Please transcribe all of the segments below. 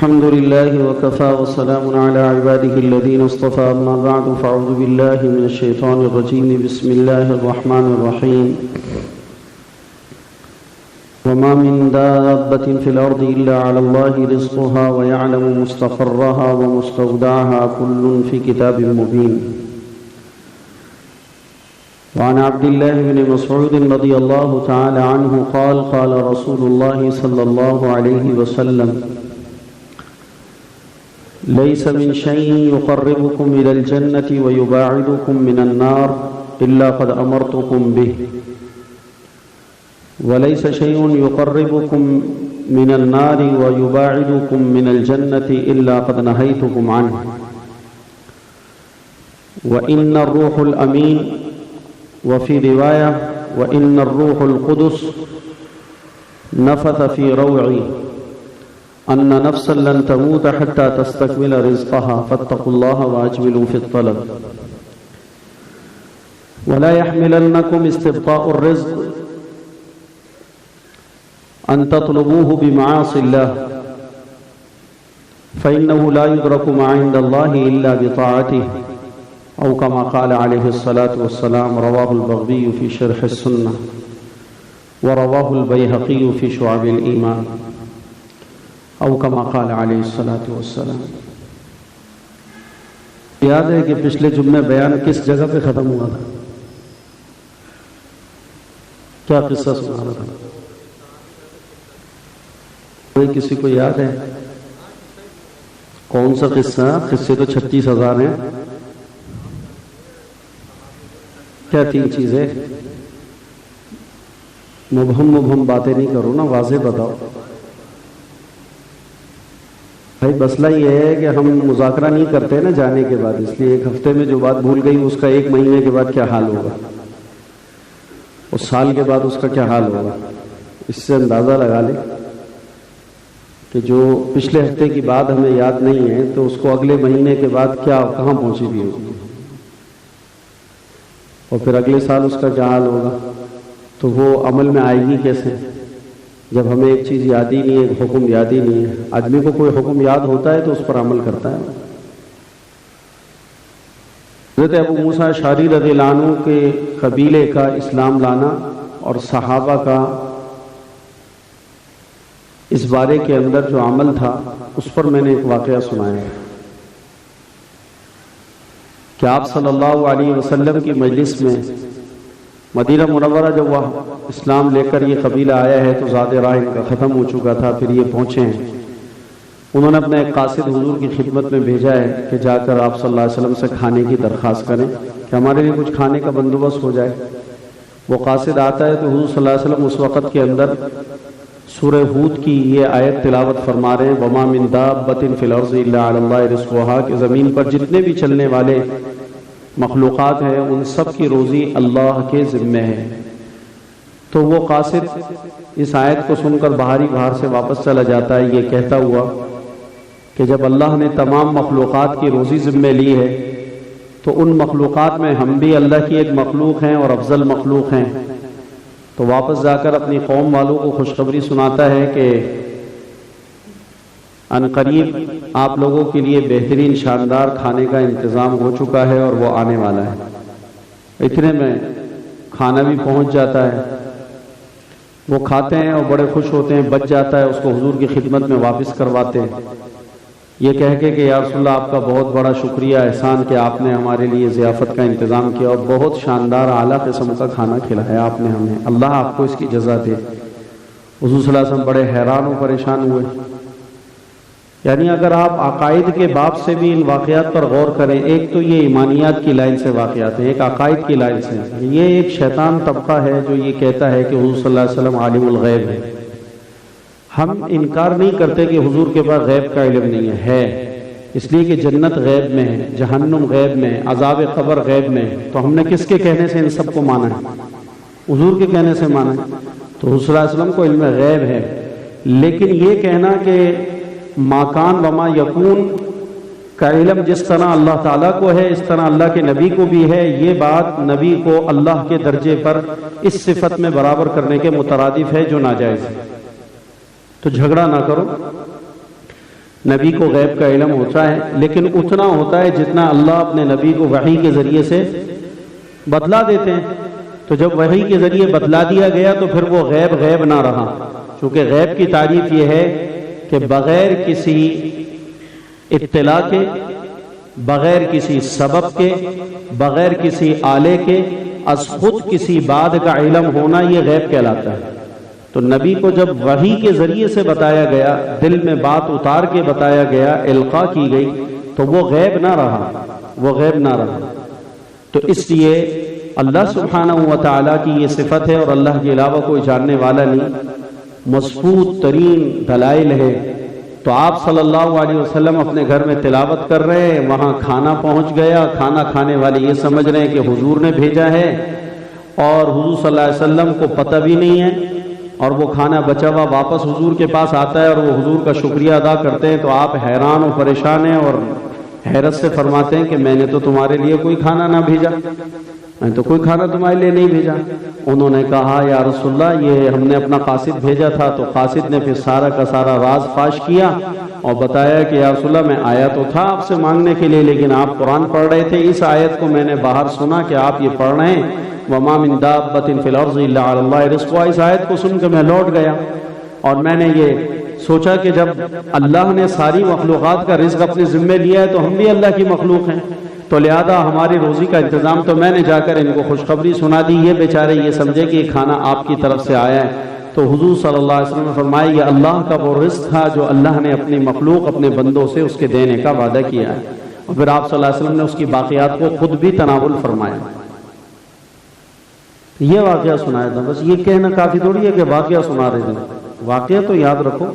الحمد لله وكفى وسلام على عباده الذين اصطفى أما بعد فأعوذ بالله من الشيطان الرجيم بسم الله الرحمن الرحيم وما من دابة في الأرض إلا على الله رزقها ويعلم مستقرها ومستودعها كل في كتاب مبين وعن عبد الله بن مسعود رضي الله تعالى عنه قال قال رسول الله صلى الله عليه وسلم ليس من شيء يقربكم إلى الجنة ويباعدكم من النار إلا قد أمرتكم به وليس شيء يقربكم من النار ويباعدكم من الجنة إلا قد نهيتكم عنه وإن الروح الأمين وفي رواية وإن الروح القدس نفث في روعي أن نفسا لن تموت حتى تستكمل رزقها فاتقوا الله وأجملوا في الطلب ولا يحملنكم استبطاء الرزق أن تطلبوه بمعاصي الله فإنه لا يدرك ما عند الله إلا بطاعته أو كما قال عليه الصلاة والسلام رواه البغوي في شرح السنة ورواه البيهقي في شعب الإيمان او کما قال علیہ الصلوۃ والسلام۔ یاد ہے کہ پچھلے جمعے بیان کس جگہ پہ ختم ہوا تھا؟ کیا قصہ سنا رہا تھا؟ کوئی کسی کو یاد ہے؟ کون سا قصہ؟ قصے تو 36,000 ہیں۔ کیا 3 چیزیں؟ مبہم باتیں نہیں کرو نا، واضح بتاؤ بھائی۔ مسئلہ یہ ہے کہ ہم مذاکرہ نہیں کرتے نا جانے کے بعد، اس لیے 1 ہفتے میں جو بات بھول گئی اس کا 1 مہینے کے بعد کیا حال ہوگا، اور سال کے بعد اس کا کیا حال ہوگا۔ اس سے اندازہ لگا لیں کہ جو پچھلے ہفتے کی بات ہمیں یاد نہیں ہے تو اس کو اگلے مہینے کے بعد کہاں پہنچی بھی ہوگی، اور پھر اگلے سال اس کا کیا حال ہوگا۔ تو وہ عمل میں آئے گی کیسے جب ہمیں ایک چیز یاد ہی نہیں ہے، ایک حکم یاد ہی نہیں ہے۔ آدمی کو کوئی حکم یاد ہوتا ہے تو اس پر عمل کرتا ہے۔ حضرت ابو موسیٰ اشعری رضی اللہ عنہ کے قبیلے کا اسلام لانا اور صحابہ کا اس بارے کے اندر جو عمل تھا اس پر میں نے ایک واقعہ سنایا ہے کہ آپ صلی اللہ علیہ وسلم کی مجلس میں مدینہ منورہ جب وہ اسلام لے کر یہ قبیلہ آیا ہے تو زاد راہ ان کا ختم ہو چکا تھا، پھر یہ پہنچے ہیں۔ انہوں نے اپنا ایک قاصد حضور کی خدمت میں بھیجا ہے کہ جا کر آپ صلی اللہ علیہ وسلم سے کھانے کی درخواست کریں کہ ہمارے لیے کچھ کھانے کا بندوبست ہو جائے۔ وہ قاصد آتا ہے تو حضور صلی اللہ علیہ وسلم اس وقت کے اندر سورہ ہود کی یہ آیت تلاوت فرما رہے ہیں وَمَا مِن دَابَّةٍ فِي الْأَرْضِ إِلَّا عَلَى اللَّهِ رِزْقُهَا، کہ زمین پر جتنے بھی چلنے والے مخلوقات ہیں ان سب کی روزی اللہ کے ذمہ ہے۔ تو وہ قاصد اس آیت کو سن کر باہر سے واپس چلا جاتا ہے یہ کہتا ہوا کہ جب اللہ نے تمام مخلوقات کی روزی ذمہ لی ہے تو ان مخلوقات میں ہم بھی اللہ کی ایک مخلوق ہیں اور افضل مخلوق ہیں۔ تو واپس جا کر اپنی قوم والوں کو خوشخبری سناتا ہے کہ ان قریب آپ لوگوں کے لیے بہترین شاندار کھانے کا انتظام ہو چکا ہے اور وہ آنے والا ہے۔ اتنے میں کھانا بھی پہنچ جاتا ہے، وہ کھاتے ہیں اور بڑے خوش ہوتے ہیں، بچ جاتا ہے، اس کو حضور کی خدمت میں واپس کرواتے ہیں یہ کہہ کے کہ یا رسول اللہ آپ کا بہت بڑا شکریہ احسان کہ آپ نے ہمارے لیے ضیافت کا انتظام کیا اور بہت شاندار اعلیٰ قسم کا کھانا کھلایا آپ نے ہمیں، اللہ آپ کو اس کی جزا دے۔ حضور صلی اللہ علیہ وسلم بڑے حیران و پریشان ہوئے۔ یعنی اگر آپ عقائد کے باب سے بھی ان واقعات پر غور کریں، ایک تو یہ ایمانیات کی لائن سے واقعات ہیں، ایک عقائد کی لائن سے، یہ ایک شیطان طبقہ ہے جو یہ کہتا ہے کہ حضور صلی اللہ علیہ وسلم عالم الغیب ہے۔ ہم انکار نہیں کرتے کہ حضور کے پاس غیب کا علم نہیں ہے، اس لیے کہ جنت غیب میں ہے، جہنم غیب میں، عذاب قبر غیب میں، تو ہم نے کس کے کہنے سے ان سب کو مانا ہے؟ حضور کے کہنے سے مانا ہے۔ تو حضور صلی اللہ علیہ وسلم کو علم غیب ہے، لیکن یہ کہنا کہ ما کان وما یکون کا علم جس طرح اللہ تعالیٰ کو ہے اس طرح اللہ کے نبی کو بھی ہے، یہ بات نبی کو اللہ کے درجے پر اس صفت میں برابر کرنے کے مترادف ہے جو ناجائز ہے۔ تو جھگڑا نہ کرو، نبی کو غیب کا علم ہوتا ہے، لیکن اتنا ہوتا ہے جتنا اللہ اپنے نبی کو وحی کے ذریعے سے بتلا دیتے ہیں۔ تو جب وحی کے ذریعے بتلا دیا گیا تو پھر وہ غیب غیب نہ رہا، چونکہ غیب کی تعریف یہ ہے کہ بغیر کسی اطلاع کے، بغیر کسی سبب کے، بغیر کسی آلے کے، از خود کسی بات کا علم ہونا، یہ غیب کہلاتا ہے۔ تو نبی کو جب وحی کے ذریعے سے بتایا گیا، دل میں بات اتار کے بتایا گیا، القاء کی گئی، تو وہ غیب نہ رہا، وہ غیب نہ رہا۔ تو اس لیے اللہ سبحانہ و تعالیٰ کی یہ صفت ہے، اور اللہ کے علاوہ کوئی جاننے والا نہیں، مضبوط ترین دلائل ہے۔ تو آپ صلی اللہ علیہ وسلم اپنے گھر میں تلاوت کر رہے ہیں، وہاں کھانا پہنچ گیا، کھانا کھانے والے یہ سمجھ رہے ہیں کہ حضور نے بھیجا ہے، اور حضور صلی اللہ علیہ وسلم کو پتہ بھی نہیں ہے، اور وہ کھانا بچا ہوا واپس حضور کے پاس آتا ہے اور وہ حضور کا شکریہ ادا کرتے ہیں، تو آپ حیران و پریشان ہیں، اور حیرت سے فرماتے ہیں کہ میں نے تو تمہارے لیے کوئی کھانا نہ بھیجا، میں تو کوئی کھانا تمہارے لیے نہیں بھیجا۔ انہوں نے کہا یا رسول اللہ یہ ہم نے اپنا قاصد بھیجا تھا۔ تو قاصد نے پھر سارا کا سارا راز فاش کیا اور بتایا کہ یا رسول اللہ میں آیا تو تھا آپ سے مانگنے کے لیے، لیکن آپ قرآن پڑھ رہے تھے، اس آیت کو میں نے باہر سنا کہ آپ یہ پڑھ رہے ہیں، وَمَا مِن دَابَّةٍ فِي الْأَرْضِ إِلَّا عَلَى اللَّهِ رِزْقُهَا۔ اس آیت کو سن کے میں لوٹ گیا اور میں نے یہ سوچا کہ جب اللہ نے ساری مخلوقات کا رزق اپنے ذمے لیا ہے تو ہم بھی اللہ کی مخلوق ہیں، تو لہذا ہماری روزی کا انتظام تو میں نے جا کر ان کو خوشخبری سنا دی، یہ بیچارے یہ سمجھے کہ یہ کھانا آپ کی طرف سے آیا ہے۔ تو حضور صلی اللہ علیہ وسلم نے فرمایا یہ اللہ کا وہ رزق تھا جو اللہ نے اپنی مخلوق اپنے بندوں سے اس کے دینے کا وعدہ کیا ہے، اور پھر آپ صلی اللہ علیہ وسلم نے اس کی باقیات کو خود بھی تناول فرمایا۔ یہ واقعہ سنایا تھا، بس یہ کہنا کافی تھوڑی ہے کہ واقعہ سنا رہے تھے، واقعہ تو یاد رکھو،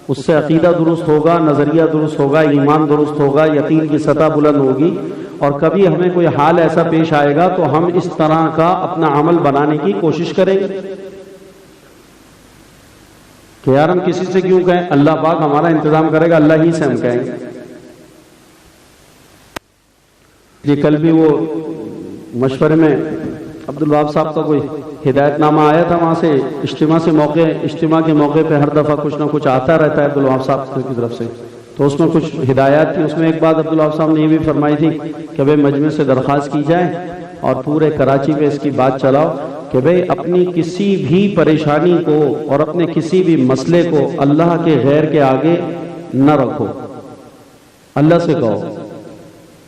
اس سے عقیدہ درست ہوگا، نظریہ درست ہوگا، ایمان درست ہوگا، یقین کی سطح بلند ہوگی، اور کبھی ہمیں کوئی حال ایسا پیش آئے گا تو ہم اس طرح کا اپنا عمل بنانے کی کوشش کریں گے کہ یار ہم کسی سے کیوں کہیں، اللہ پاک ہمارا انتظام کرے گا، اللہ ہی سے ہم کہیں گے۔ یہ کل بھی وہ مشورے میں عبدالوہاب صاحب کا کوئی ہدایت نامہ آیا تھا، وہاں سے اجتماع کے موقع پہ ہر دفعہ کچھ نہ کچھ آتا رہتا ہے عبدالوہاب صاحب کی طرف سے، تو اس میں کچھ ہدایات تھی۔ اس میں ایک بات عبدالوہاب صاحب نے یہ بھی فرمائی تھی کہ بھئی مجمع سے درخواست کی جائے اور پورے کراچی پہ اس کی بات چلاؤ کہ بھئی اپنی کسی بھی پریشانی کو اور اپنے کسی بھی مسئلے کو اللہ کے غیر کے آگے نہ رکھو، اللہ سے کہو،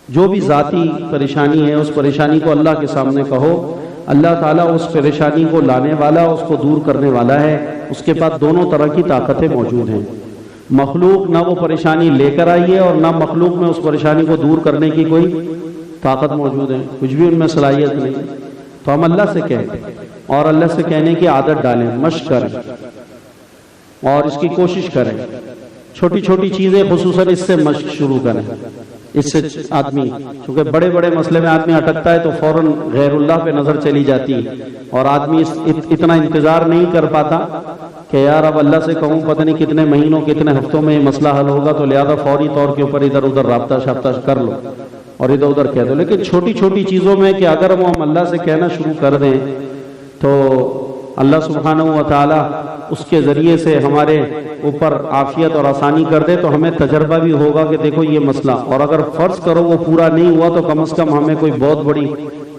جو بھی ذاتی پریشانی ہے اس پریشانی کو اللہ کے سامنے کہو، اللہ تعالیٰ اس پریشانی کو لانے والا، اس کو دور کرنے والا ہے، اس کے پاس دونوں طرح کی طاقتیں موجود ہیں۔ مخلوق نہ وہ پریشانی لے کر آئی ہے اور نہ مخلوق میں اس پریشانی کو دور کرنے کی کوئی طاقت موجود ہے، کچھ بھی ان میں صلاحیت نہیں۔ تو ہم اللہ سے کہیں اور اللہ سے کہنے کی عادت ڈالیں، مشق کریں اور اس کی کوشش کریں، چھوٹی چھوٹی چیزیں خصوصاً اس سے مشق شروع کریں۔ اس سے آدمی چونکہ بڑے بڑے مسئلے میں آدمی اٹکتا ہے تو فوراً غیر اللہ پہ نظر چلی جاتی ہے، اور آدمی اتنا انتظار نہیں کر پاتا کہ یار اب اللہ سے کہوں پتہ نہیں کتنے مہینوں کتنے ہفتوں میں یہ مسئلہ حل ہوگا، تو لہذا فوری طور کے اوپر ادھر ادھر رابطہ شابطہ کر لو اور ادھر ادھر کہہ دو۔ لیکن چھوٹی چھوٹی چیزوں میں کہ اگر وہ ہم اللہ سے کہنا شروع کر دیں تو اللہ سبحانہ و تعالی اس کے ذریعے سے ہمارے اوپر عافیت اور آسانی کر دے، تو ہمیں تجربہ بھی ہوگا کہ دیکھو یہ مسئلہ، اور اگر فرض کرو وہ پورا نہیں ہوا تو کم از کم ہمیں کوئی بہت بڑی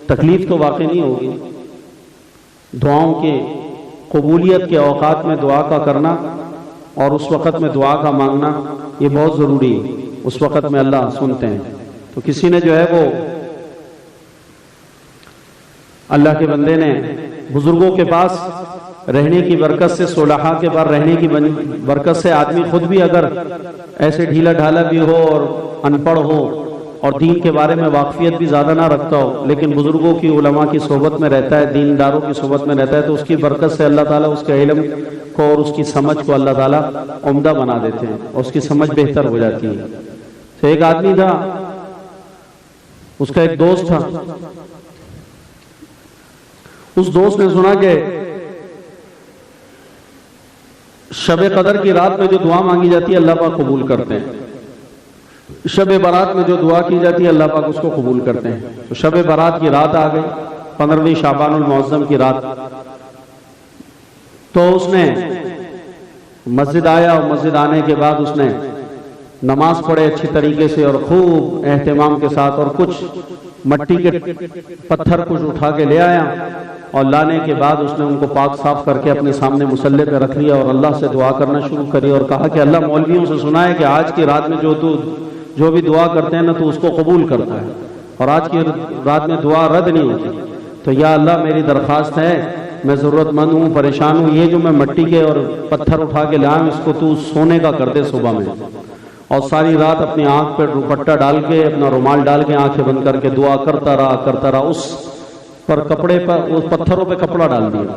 تکلیف تو واقع نہیں ہوگی۔ دعاؤں کے قبولیت کے اوقات میں دعا کا کرنا اور اس وقت میں دعا کا مانگنا یہ بہت ضروری ہے، اس وقت میں اللہ سنتے ہیں۔ تو کسی نے جو ہے وہ اللہ کے بندے نے بزرگوں کے پاس رہنے کی برکت سے، صلحاء کے پاس رہنے کی برکت سے، آدمی خود بھی اگر ایسے ڈھیلا ڈھالا بھی ہو اور ان پڑھ ہو اور دین کے بارے میں واقفیت بھی زیادہ نہ رکھتا ہو، لیکن بزرگوں کی، علماء کی صحبت میں رہتا ہے، دینداروں کی صحبت میں رہتا ہے، تو اس کی برکت سے اللہ تعالیٰ اس کے علم کو اور اس کی سمجھ کو اللہ تعالیٰ عمدہ بنا دیتے ہیں اور اس کی سمجھ بہتر ہو جاتی ہے۔ تو ایک آدمی تھا، اس کا ایک دوست تھا، اس دوست نے سنا کہ شب قدر کی رات میں جو دعا مانگی جاتی ہے اللہ پاک قبول کرتے ہیں، شب برات میں جو دعا کی جاتی ہے اللہ پاک اس کو قبول کرتے ہیں۔ تو شب برات کی رات آ گئی، 15ویں شعبان المعظم کی رات، تو اس نے مسجد آیا اور مسجد آنے کے بعد اس نے نماز پڑھے اچھی طریقے سے اور خوب اہتمام کے ساتھ، اور کچھ مٹی کے پتھر کچھ اٹھا کے لے آیا، اور لانے کے بعد اس نے ان کو پاک صاف کر کے اپنے سامنے مصلی پہ رکھ لیا اور اللہ سے دعا کرنا شروع کری، اور کہا کہ اللہ مولویوں سے سنا ہے کہ آج کی رات میں جو بھی دعا کرتے ہیں نا تو اس کو قبول کرتا ہے، اور آج کی رات میں دعا رد نہیں ہوتی، تو یا اللہ میری درخواست ہے، میں ضرورت مند ہوں، پریشان ہوں، یہ جو میں مٹی کے اور پتھر اٹھا کے لایا اس کو تو سونے کا کر دے صبح میں۔ اور ساری رات اپنی آنکھ پہ دوپٹہ ڈال کے، اپنا رومال ڈال کے، آنکھیں بند کر کے دعا کرتا رہا، اس پر کپڑے پر، اس پتھروں پہ کپڑا ڈال دیا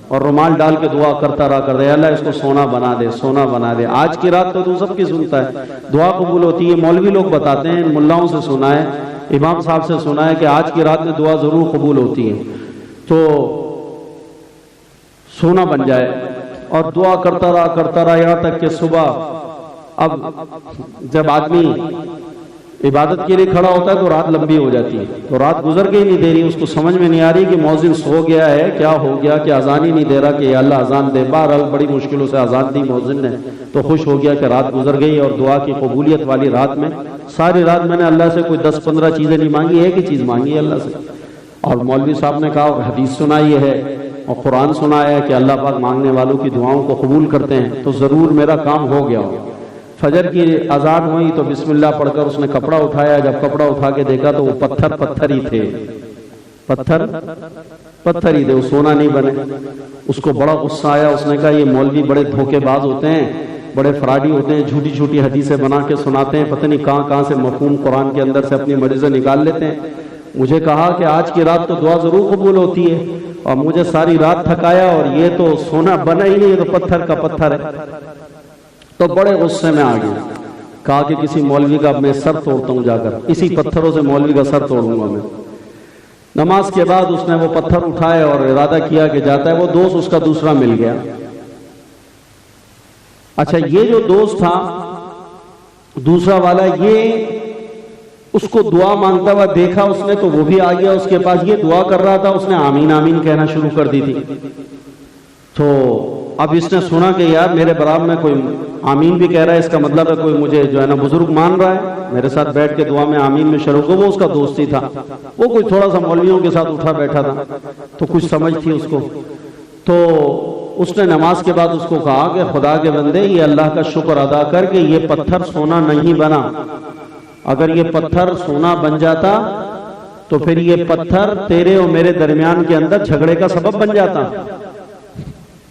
اور رومال ڈال کے دعا کرتا رہا، اللہ اس کو سونا بنا دے، سونا بنا دے۔ آج کی رات تو سب کی سنتا ہے، دعا قبول ہوتی ہے، مولوی لوگ بتاتے ہیں، ملاؤں سے سنا ہے، امام صاحب سے سنا ہے کہ آج کی رات میں دعا ضرور قبول ہوتی ہے، تو سونا بن جائے۔ اور دعا کرتا رہا یہاں تک کہ صبح، اب جب آدمی عبادت کے لیے کھڑا ہوتا ہے تو رات لمبی ہو جاتی ہے، تو رات گزر کے ہی نہیں دے رہی، اس کو سمجھ میں نہیں آ رہی کہ مؤذن سو گیا ہے، کیا ہو گیا کہ اذان ہی نہیں دے رہا کہ یا اللہ اذان دے۔ بہرحال بڑی مشکلوں سے اذان دی مؤذن نے، تو خوش ہو گیا کہ رات گزر گئی، اور دعا کی قبولیت والی رات میں ساری رات میں نے اللہ سے کوئی 10-15 چیزیں نہیں مانگی، ایک ہی چیز مانگی ہے اللہ سے۔ اور مولوی صاحب نے کہا، حدیث سنائی ہے اور قرآن سنایا ہے کہ اللہ پاک مانگنے والوں کی دعاؤں کو قبول کرتے ہیں، تو ضرور میرا کام ہو گیا ہو۔ فجر کی اذان ہوئی تو بسم اللہ پڑھ کر اس نے کپڑا اٹھایا، جب کپڑا اٹھا کے دیکھا تو وہ پتھر ہی تھے، پتھر ہی تھے، وہ سونا نہیں بنے۔ اس کو بڑا غصہ آیا، اس نے کہا یہ مولوی بڑے دھوکے باز ہوتے ہیں، بڑے فراڈی ہوتے ہیں، جھوٹی جھوٹی حدیثیں بنا کے سناتے ہیں، پتہ نہیں کہاں سے مفہوم قرآن کے اندر سے اپنی مرضی سے نکال لیتے ہیں۔ مجھے کہا کہ آج کی رات تو دعا ضرور قبول ہوتی ہے، اور مجھے ساری رات تھکایا، اور یہ تو سونا بنا ہی نہیں، یہ تو پتھر کا پتھر ہے۔ تو بڑے غصے میں آ گیا، کہا کہ کسی مولوی کا میں سر توڑتا ہوں، جا کر اسی پتھروں سے مولوی کا سر توڑوں گا میں۔ نماز کے بعد اس نے وہ پتھر اٹھائے اور ارادہ کیا کہ جاتا ہے، وہ دوست اس کا دوسرا مل گیا۔ اچھا، یہ جو دوست تھا دوسرا والا، یہ اس کو دعا مانگتا ہوا دیکھا اس نے، تو وہ بھی آ گیا اس کے پاس، یہ دعا کر رہا تھا، اس نے آمین آمین کہنا شروع کر دی تھی۔ تو اب اس نے سنا کہ یار میرے برابر میں کوئی آمین بھی کہہ رہا ہے، اس کا مطلب ہے کوئی مجھے جو ہے نا بزرگ مان رہا ہے، میرے ساتھ بیٹھ کے دعا میں آمین میں شروع ہو۔ وہ اس کا دوست ہی تھا، وہ کوئی تھوڑا سا مولویوں کے ساتھ اٹھا بیٹھا تھا، تو کچھ سمجھ تھی اس کو۔ تو اس نے نماز کے بعد اس کو کہا کہ خدا کے بندے، یہ اللہ کا شکر ادا کر کہ یہ پتھر سونا نہیں بنا، اگر یہ پتھر سونا بن جاتا تو پھر یہ پتھر تیرے اور میرے درمیان کے اندر جھگڑے کا سبب بن جاتا۔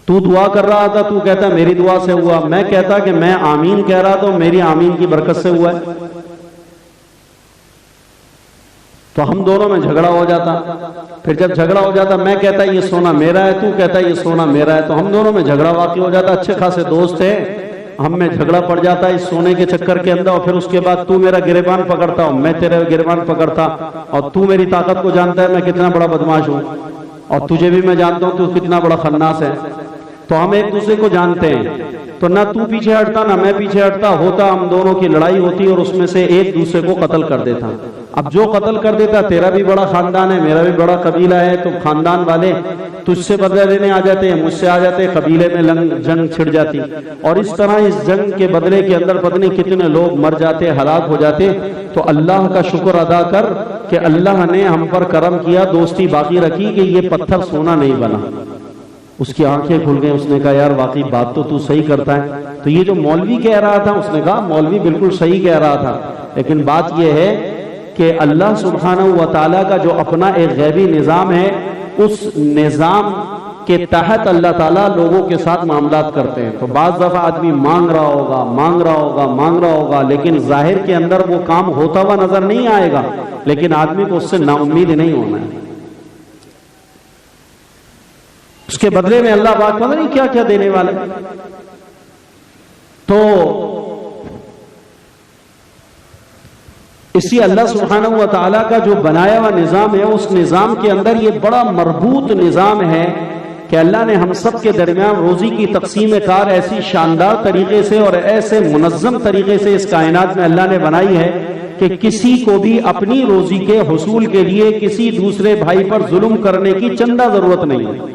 تو دعا کر رہا تھا، تو کہتا میری دعا سے ہوا، میں کہتا کہ میں آمین کہہ رہا تھا میری آمین کی برکت سے ہوا ہے، تو ہم دونوں میں جھگڑا ہو جاتا۔ پھر جب جھگڑا ہو جاتا، میں کہتا یہ سونا میرا ہے، تو کہتا یہ سونا میرا ہے، تو ہم دونوں میں جھگڑا واقع ہو جاتا۔ اچھے خاصے دوست تھے، ہم میں جھگڑا پڑ جاتا اس سونے کے چکر کے اندر، اور پھر اس کے بعد تو میرا گریبان پکڑتا اور میں تیرے گریبان پکڑتا، اور تو میری طاقت کو جانتا ہے میں کتنا بڑا بدماش ہوں، اور تجھے بھی میں جانتا ہوں تو کتنا بڑا خناس ہے، تو ہم ایک دوسرے کو جانتے ہیں، تو نہ تو پیچھے ہٹتا نہ میں پیچھے ہٹتا، ہوتا ہم دونوں کی لڑائی ہوتی اور اس میں سے ایک دوسرے کو قتل کر دیتا۔ اب جو قتل کر دیتا، تیرا بھی بڑا خاندان ہے میرا بھی بڑا قبیلہ ہے، تو خاندان والے تجھ سے بدلہ لینے آ جاتے ہیں، مجھ سے آ جاتے، قبیلے میں جنگ چھڑ جاتی، اور اس طرح اس جنگ کے بدلے کے اندر پتہ نہیں کتنے لوگ مر جاتے، ہلاک ہو جاتے۔ تو اللہ کا شکر ادا کر کہ اللہ نے ہم پر کرم کیا، دوستی باقی رکھی کہ یہ پتھر سونا نہیں بنا۔ اس کی آنکھیں کھل گئیں، اس نے کہا یار واقعی بات تو صحیح کرتا ہے۔ تو یہ جو مولوی کہہ رہا تھا، اس نے کہا مولوی بالکل صحیح کہہ رہا تھا، لیکن بات یہ ہے کہ اللہ سبحانہ و تعالیٰ کا جو اپنا ایک غیبی نظام ہے، اس نظام کے تحت اللہ تعالیٰ لوگوں کے ساتھ معاملات کرتے ہیں۔ تو بعض دفعہ آدمی مانگ رہا ہوگا، لیکن ظاہر کے اندر وہ کام ہوتا ہوا نظر نہیں آئے گا، لیکن آدمی کو اس سے نا امید نہیں ہونا ہے۔ اس کے بدلے میں اللہ پاک پتہ نہیں کیا کیا دینے والے۔ تو اسی اللہ سبحانہ و تعالیٰ کا جو بنایا ہوا نظام ہے، اس نظام کے اندر یہ بڑا مربوط نظام ہے کہ اللہ نے ہم سب کے درمیان روزی کی تقسیم کار ایسی شاندار طریقے سے اور ایسے منظم طریقے سے اس کائنات میں اللہ نے بنائی ہے کہ کسی کو بھی اپنی روزی کے حصول کے لیے کسی دوسرے بھائی پر ظلم کرنے کی چندہ ضرورت نہیں ہے،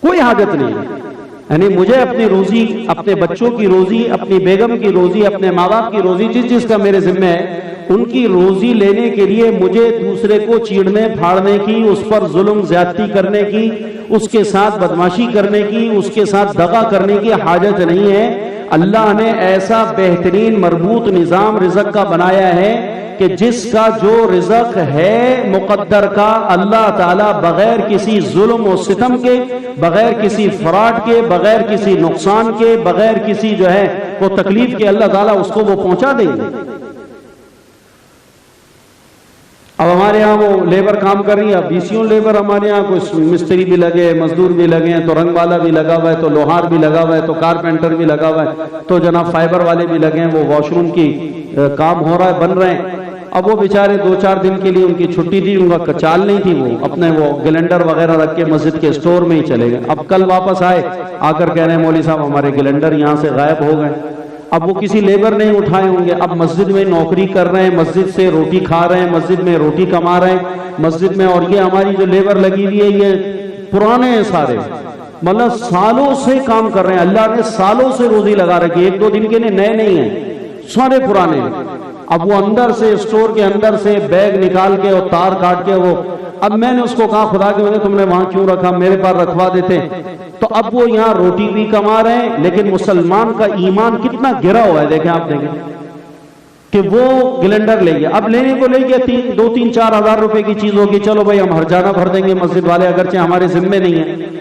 کوئی حاجت نہیں ہے۔ یعنی مجھے اپنی روزی، اپنے بچوں کی روزی، اپنی بیگم کی روزی، اپنے ماں باپ کی روزی، جس کا میرے ذمہ ہے، ان کی روزی لینے کے لیے مجھے دوسرے کو چیڑنے پھاڑنے کی، اس پر ظلم زیادتی کرنے کی، اس کے ساتھ بدماشی کرنے کی، اس کے ساتھ دغا کرنے کی حاجت نہیں ہے۔ اللہ نے ایسا بہترین مربوط نظام رزق کا بنایا ہے کہ جس کا جو رزق ہے مقدر کا، اللہ تعالیٰ بغیر کسی ظلم و ستم کے، بغیر کسی فراڈ کے، بغیر کسی نقصان کے، بغیر کسی جو ہے وہ تکلیف کے، اللہ تعالیٰ اس کو وہ پہنچا دیں گے۔ اب ہمارے ہاں وہ لیبر کام کر رہی ہے، اب 20 لیبر ہمارے ہاں، کوئی مستری بھی لگے، مزدور بھی لگے ہیں، تو رنگ والا بھی لگا ہوا ہے، تو لوہار بھی لگا ہوا ہے، تو کارپینٹر بھی لگا ہوا ہے، تو جناب فائبر والے بھی لگے ہیں، وہ واش روم کی کام ہو رہا ہے، بن رہے ہیں۔ اب وہ بیچارے 2-4 دن کے لیے ان کی چھٹی تھی، ان کا چال نہیں تھی، وہ اپنے وہ گلینڈر وغیرہ رکھ کے مسجد کے اسٹور میں ہی چلے گئے۔ اب کل واپس آئے، آ کر کہہ رہے ہیں مولوی صاحب ہمارے گلینڈر یہاں سے غائب ہو گئے۔ اب وہ کسی لیبر نہیں اٹھائے ہوں گے، اب مسجد میں نوکری کر رہے ہیں، مسجد سے روٹی کھا رہے ہیں، مسجد میں روٹی کما رہے ہیں مسجد میں، اور یہ ہماری جو لیبر لگی ہوئی ہے یہ پرانے ہیں سارے، مطلب سالوں سے کام کر رہے ہیں، اللہ نے سالوں سے روزی لگا رکھی، 1-2 دن کے نئے نہیں ہیں، سارے پرانے ہیں۔ اب وہ اندر سے اسٹور کے اندر سے بیگ نکال کے اور تار کاٹ کے وہ، اب میں نے اس کو کہا خدا کے بندے تم نے وہاں کیوں رکھا، میرے پاس رکھوا دیتے۔ تو اب وہ یہاں روٹی بھی کما رہے ہیں، لیکن مسلمان کا ایمان کتنا گرا ہوا ہے، دیکھیں آپ دیکھیں کہ وہ گلینڈر لے گیا، اب لینے کو لے گیا 2-3-4 ہزار روپے کی چیز ہوگی، چلو بھائی ہم ہرجانہ بھر دیں گے مسجد والے، اگرچہ ہمارے ذمے نہیں ہے،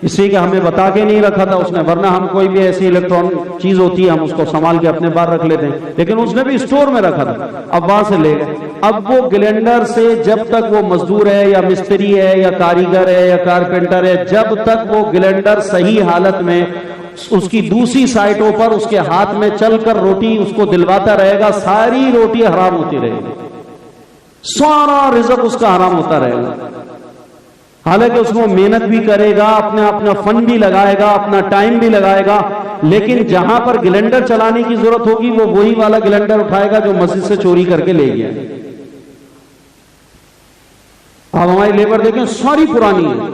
اس لیے کہ ہمیں بتا کے نہیں رکھا تھا اس نے، ورنہ ہم کوئی بھی ایسی الیکٹرانک چیز ہوتی ہے ہم اس کو سنبھال کے اپنے باہر رکھ لیتے ہیں، لیکن اس نے بھی اسٹور میں رکھا تھا، اب وہاں سے لے گئے۔ اب وہ گلینڈر سے جب تک وہ مزدور ہے یا مستری ہے یا کاریگر ہے یا کارپینٹر ہے، جب تک وہ گلینڈر صحیح حالت میں اس کی دوسری سائٹوں پر اس کے ہاتھ میں چل کر روٹی اس کو دلواتا رہے گا، ساری روٹی حرام ہوتی رہے گی، سارا رزق اس کا حرام ہوتا رہے گا۔ حالانکہ اس میں محنت بھی کرے گا، اپنا فن بھی لگائے گا، اپنا ٹائم بھی لگائے گا، لیکن جہاں پر گلینڈر چلانے کی ضرورت ہوگی وہ وہی والا گلینڈر اٹھائے گا جو مسجد سے چوری کر کے لے گیا۔ اب ہماری لیبر دیکھیں ساری پرانی ہے،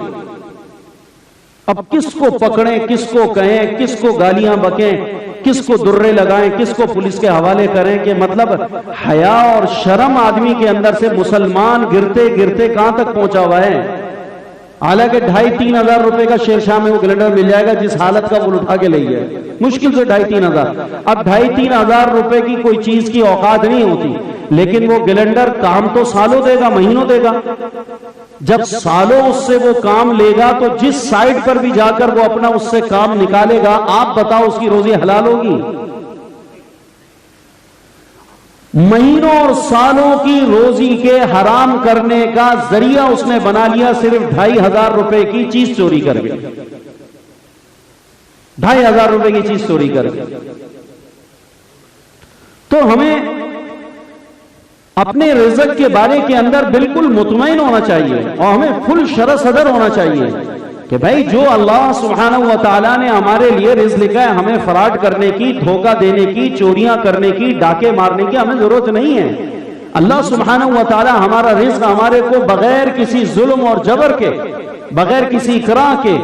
اب کس کو پکڑیں، کس کو کہیں، کس کو گالیاں بکیں، کس کو درے لگائیں، کس کو پولیس کے حوالے کریں، کہ مطلب حیا اور شرم آدمی کے اندر سے مسلمان گرتے گرتے کہاں تک پہنچا ہوا ہے۔ حالانکہ 2,500-3 ہزار روپے کا شیر شاہ میں وہ گلینڈر مل جائے گا جس حالت کا وہ اٹھا کے لے گیا، مشکل سے 2,500-3 ہزار۔ اب 2,500-3 ہزار روپے کی کوئی چیز کی اوقات نہیں ہوتی، لیکن وہ گلینڈر کام تو سالوں دے گا، مہینوں دے گا۔ جب سالوں اس سے وہ کام لے گا تو جس سائٹ پر بھی جا کر وہ اپنا اس سے کام نکالے گا، آپ بتاؤ اس کی روزی حلال ہوگی؟ مہینوں اور سالوں کی روزی کے حرام کرنے کا ذریعہ اس نے بنا لیا صرف 2,500 روپے کی چیز چوری کر کے، 2,500 روپے کی چیز چوری کر کے۔ تو ہمیں اپنے رزق کے بارے کے اندر بالکل مطمئن ہونا چاہیے، اور ہمیں فل شرح صدر ہونا چاہیے کہ بھائی جو اللہ سبحانہ و تعالیٰ نے ہمارے لیے رزق لکھا ہے، ہمیں فراڈ کرنے کی، دھوکہ دینے کی، چوریاں کرنے کی، ڈاکے مارنے کی ہمیں ضرورت نہیں ہے۔ اللہ سبحانہ و تعالیٰ ہمارا رزق ہمارے کو بغیر کسی ظلم اور جبر کے، بغیر کسی اکراہ کے،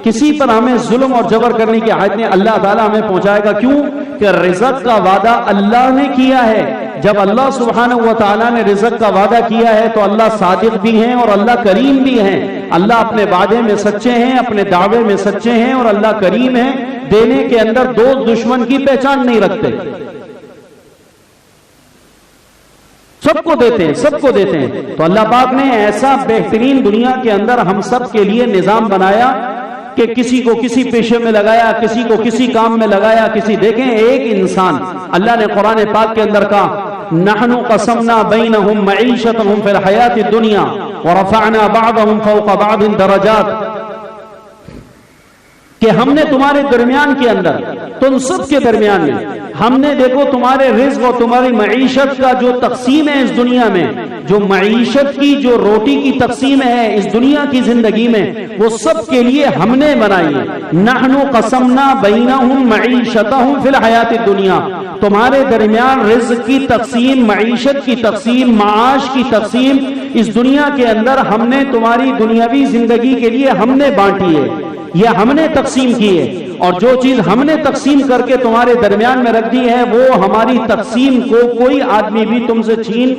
کسی پر ہمیں ظلم اور جبر کرنے کی حاجت نہیں، اللہ تعالیٰ ہمیں پہنچائے گا۔ کیوں کہ رزق کا وعدہ اللہ نے کیا ہے۔ جب اللہ سبحانہ و تعالیٰ نے رزق کا وعدہ کیا ہے تو اللہ صادق بھی ہیں اور اللہ کریم بھی ہیں۔ اللہ اپنے وعدے میں سچے ہیں، اپنے دعوے میں سچے ہیں، اور اللہ کریم ہے، دینے کے اندر دوست دشمن کی پہچان نہیں رکھتے، سب کو دیتے ہیں، سب کو دیتے ہیں۔ تو اللہ پاک نے ایسا بہترین دنیا کے اندر ہم سب کے لیے نظام بنایا کہ کسی کو کسی پیشے میں لگایا، کسی کو کسی کام میں لگایا، کسی دیکھیں ایک انسان، اللہ نے قرآن پاک کے اندر کہا نحن قسمنا بینہم معیشتہم فی الحیات الدنیا ورفعنا بعضہم فوق بعض درجات، کہ ہم نے تمہارے درمیان کے اندر، تم سب کے درمیان میں ہم نے دیکھو تمہارے رزق اور تمہاری معیشت کا جو تقسیم ہے اس دنیا میں، جو معیشت کی جو روٹی کی تقسیم ہے اس دنیا کی زندگی میں، وہ سب کے لیے ہم نے بنائی ہے۔ نحن قسمنا بینہم معیشتہم فی الحیات الدنیا، تمہارے درمیان رزق کی تقسیم، معیشت کی تقسیم، معاش کی تقسیم اس دنیا کے اندر ہم نے تمہاری دنیاوی زندگی کے لیے ہم نے بانٹی ہے، یہ ہم نے تقسیم کی ہے۔ اور جو چیز ہم نے تقسیم کر کے تمہارے درمیان میں رکھ دی ہے وہ ہماری تقسیم کو کوئی آدمی بھی تم سے چھین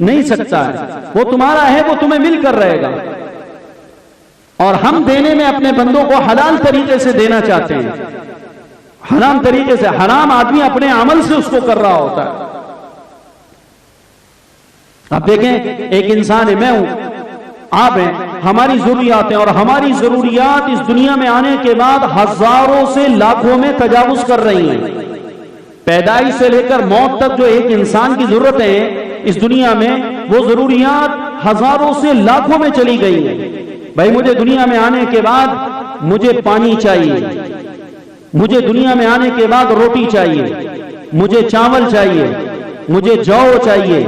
نہیں سکتا ہے، وہ تمہارا ہے، وہ تمہیں مل کر رہے گا۔ اور ہم دینے میں اپنے بندوں کو حلال طریقے سے دینا چاہتے ہیں، حرام طریقے سے، حرام آدمی اپنے عمل سے اس کو کر رہا ہوتا ہے۔ اب دیکھیں، ایک انسان ہے، میں ہوں، آپ ہیں، ہماری ضروریات ہیں، اور ہماری ضروریات اس دنیا میں آنے کے بعد ہزاروں سے لاکھوں میں تجاوز کر رہی ہیں۔ پیدائش سے لے کر موت تک جو ایک انسان کی ضرورتیں ہیں اس دنیا میں، وہ ضروریات ہزاروں سے لاکھوں میں چلی گئی ہیں۔ بھائی مجھے دنیا میں آنے کے بعد مجھے پانی چاہیے، مجھے دنیا میں آنے کے بعد روٹی چاہیے، مجھے چاول چاہیے، مجھے جو چاہیے،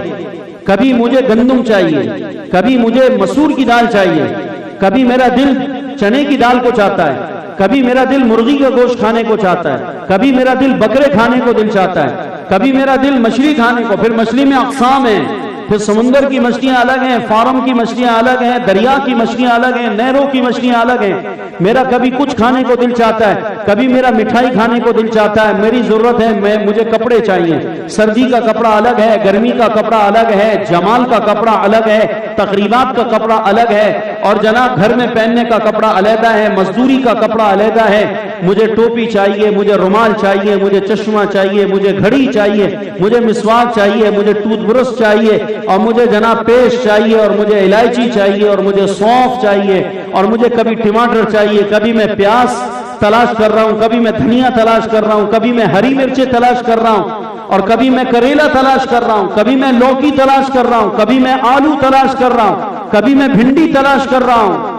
کبھی مجھے گندم چاہیے، کبھی مجھے مسور کی دال چاہیے، کبھی میرا دل چنے کی دال کو چاہتا ہے، کبھی میرا دل مرغی کا گوشت کھانے کو چاہتا ہے، کبھی میرا دل بکرے کھانے کو دل چاہتا ہے، کبھی میرا دل مچھلی کھانے کو۔ پھر مچھلی میں اقسام ہیں، پھر سمندر کی مچھلیاں الگ ہیں، فارم کی مچھلیاں الگ ہیں، دریا کی مچھلیاں الگ ہیں، نہروں کی مچھلیاں الگ ہیں۔ میرا کبھی کچھ کھانے کو دل چاہتا ہے، کبھی میرا مٹھائی کھانے کو دل چاہتا ہے، میری ضرورت ہے، مجھے کپڑے چاہیے، سردی کا کپڑا الگ ہے، گرمی کا کپڑا الگ ہے، جمال کا کپڑا الگ ہے، تقریبات کا کپڑا الگ ہے، اور جناب گھر میں پہننے کا کپڑا علیحدہ ہے، مزدوری کا کپڑا علیحدہ ہے۔ مجھے ٹوپی چاہیے، مجھے رومال چاہیے، مجھے چشمہ چاہیے، مجھے گھڑی چاہیے، مجھے مسواک چاہیے، مجھے ٹوتھ برش چاہیے، اور مجھے جناب پیسٹ چاہیے، اور مجھے الائچی چاہیے، اور مجھے سونف چاہیے، اور مجھے کبھی ٹماٹر چاہیے، کبھی میں پیاز تلاش کر رہا ہوں، کبھی میں دھنیا تلاش کر رہا ہوں، کبھی میں ہری مرچیں تلاش کر رہا ہوں، اور کبھی میں کریلا تلاش کر رہا ہوں، کبھی میں لوکی تلاش کر رہا ہوں، کبھی میں آلو تلاش کر رہا ہوں، کبھی میں بھنڈی تلاش کر رہا ہوں،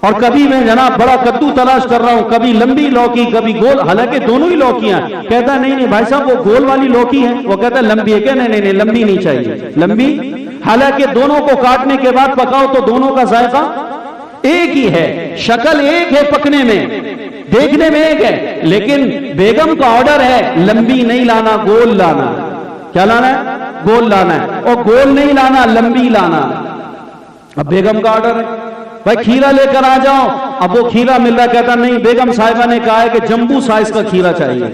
اور کبھی میں جناب بڑا کدو تلاش کر رہا ہوں، کبھی لمبی لوکی، کبھی گول، حالانکہ دونوں ہی لوکیاں۔ کہتا نہیں نہیں بھائی صاحب وہ گول والی لوکی ہے، وہ کہتا ہے لمبی ہے، کہ نہیں نہیں لمبی نہیں چاہیے، لمبی، حالانکہ دونوں کو کاٹنے کے بعد پکاؤ تو دونوں کا ذائقہ ایک ہی ہے، شکل ایک ہے، پکنے میں دیکھنے میں ایک ہے، لیکن بیگم کا آرڈر ہے لمبی نہیں لانا، گول لانا۔ کیا لانا ہے؟ گول لانا ہے، اور گول نہیں لانا، لمبی لانا۔ اب بیگم کا آرڈر ہے، بھائی کھیرا لے کر آ جاؤ، اب وہ کھیرا مل رہا، کہتا نہیں، بیگم صاحبہ نے کہا ہے کہ جمبو سائز کا کھیرا چاہیے،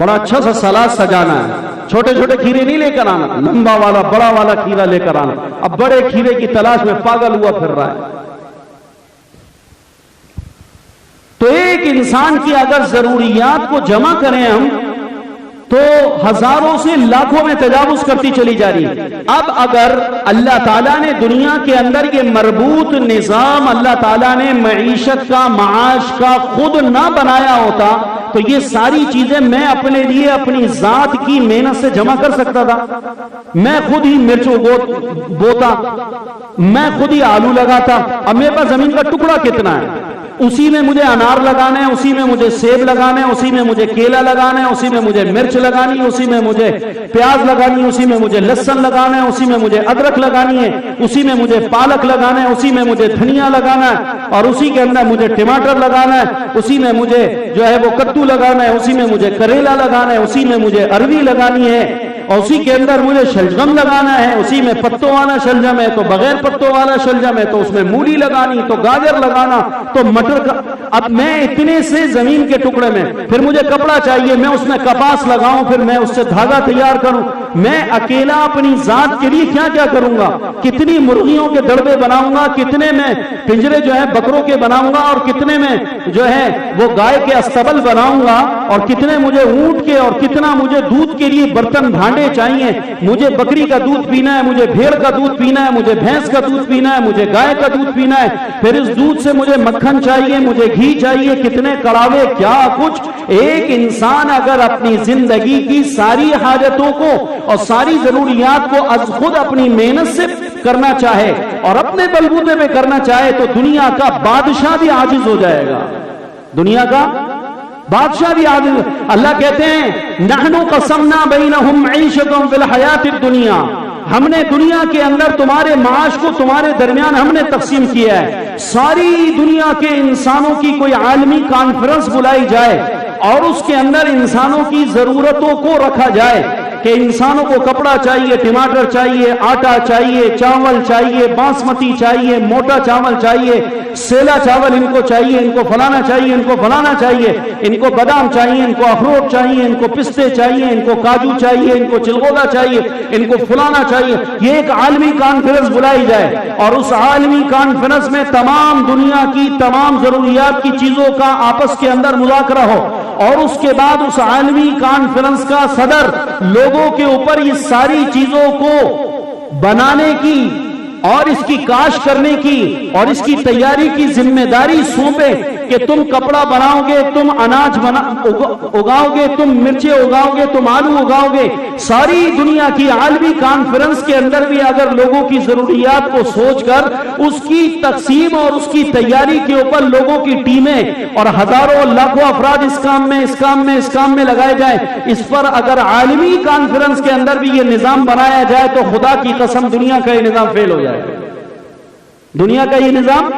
بڑا اچھا سا سلاد سجانا ہے، چھوٹے چھوٹے کھیرے نہیں لے کر آنا، لمبا والا بڑا والا کھیرا لے کر آنا۔ اب بڑے کھیرے کی تلاش میں پاگل ہوا پھر رہا ہے۔ تو ایک انسان کی اگر ضروریات کو جمع کریں ہم تو ہزاروں سے لاکھوں میں تجاوز کرتی چلی جا رہی ہے۔ اب اگر اللہ تعالیٰ نے دنیا کے اندر یہ مربوط نظام، اللہ تعالیٰ نے معیشت کا، معاش کا خود نہ بنایا ہوتا تو یہ ساری چیزیں میں اپنے لیے اپنی ذات کی محنت سے جمع کر سکتا تھا۔ میں خود ہی مرچ بوتا، میں خود ہی آلو لگاتا، اب میرے پاس زمین کا ٹکڑا کتنا ہے، اسی میں مجھے انار لگانا ہے، اسی میں مجھے سیب لگانا ہے، اسی میں مجھے کیلا لگانا ہے، اسی میں مجھے مرچ لگانی ہے، اسی میں مجھے پیاز لگانی ہے، اسی میں مجھے لہسن لگانا ہے، اسی میں مجھے ادرک لگانی ہے، اسی میں مجھے پالک لگانا ہے، اسی میں مجھے دھنیا لگانا ہے، اور اسی کے اندر مجھے ٹماٹر لگانا ہے، اسی میں مجھے جو ہے وہ کدو لگانا ہے، اسی میں مجھے کریلا لگانا ہے، اسی میں مجھے اروی لگانی ہے، اور اسی کے اندر مجھے شلجم لگانا ہے، اسی میں پتوں والا شلجم ہے تو بغیر پتوں والا شلجم ہے، تو اس میں مولی لگانی تو گاجر لگانا تو مٹر کا۔ اب میں اتنے سے زمین کے ٹکڑے میں، پھر مجھے کپڑا چاہیے، میں اس میں کپاس لگاؤں، پھر میں اس سے دھاگا تیار کروں، میں اکیلا اپنی ذات کے لیے کیا کیا کروں گا، کتنی مرغیوں کے دڑبے بناؤں گا، کتنے میں پنجرے جو ہے بکروں کے بناؤں گا، اور کتنے میں جو ہے وہ گائے کے استبل بناؤں گا، اور کتنے مجھے اونٹ کے، اور کتنا مجھے دودھ کے لیے برتن بھانڈے چاہیے، مجھے بکری کا دودھ پینا ہے، مجھے بھیڑ کا دودھ پینا ہے، مجھے بھینس کا دودھ پینا ہے، مجھے گائے کا دودھ پینا ہے، پھر اس دودھ سے مجھے مکھن چاہیے، مجھے گھی چاہیے، کتنے کڑاوے، کیا کچھ۔ ایک انسان اگر اپنی زندگی کی ساری حاجتوں کو اور ساری ضروریات کو از خود اپنی محنت سے کرنا چاہے اور اپنے بلبوتے پہ کرنا چاہے تو دنیا کا بادشاہ بھی عاجز ہو جائے گا، دنیا کا بادشاہ بھی عاجز۔ اللہ کہتے ہیں نحن قسمنا بینہم معیشتہم فی الحیات الدنیا، ہم نے دنیا کے اندر تمہارے معاش کو تمہارے درمیان ہم نے تقسیم کیا ہے۔ ساری دنیا کے انسانوں کی کوئی عالمی کانفرنس بلائی جائے اور اس کے اندر انسانوں کی ضرورتوں کو رکھا جائے، کہ انسانوں کو کپڑا چاہیے، ٹماٹر چاہیے، آٹا چاہیے، چاول چاہیے، باسمتی چاہیے، موٹا چاول چاہیے، سیلا چاول ان کو چاہیے، ان کو فلانا چاہیے، ان کو فلانا چاہیے، ان کو بادام چاہیے، ان کو اخروٹ چاہیے، ان کو پستے چاہیے، ان کو کاجو چاہیے، ان کو چلغوزہ چاہیے، ان کو فلانا چاہیے. یہ ایک عالمی کانفرنس بلائی جائے اور اس عالمی کانفرنس میں تمام دنیا کی تمام ضروریات کی چیزوں کا آپس کے اندر مذاکرہ ہو، اور اس کے بعد اس عالمی کانفرنس کا صدر لوگوں کے اوپر اس ساری چیزوں کو بنانے کی اور اس کی کاشت کرنے کی اور اس کی تیاری کی ذمہ داری سونپے کہ تم کپڑا بناؤ گے، تم اناج اگاؤ گے، تم مرچیں اگاؤ گے، تم آلو اگاؤ گے. ساری دنیا کی عالمی کانفرنس کے اندر بھی اگر لوگوں کی ضروریات کو سوچ کر اس کی تقسیم اور اس کی تیاری کے اوپر لوگوں کی ٹیمیں اور ہزاروں لاکھوں افراد اس کام میں لگائے جائیں، اس پر اگر عالمی کانفرنس کے اندر بھی یہ نظام بنایا جائے تو خدا کی قسم دنیا کا یہ نظام فیل ہو جائے گا. دنیا کا یہ نظام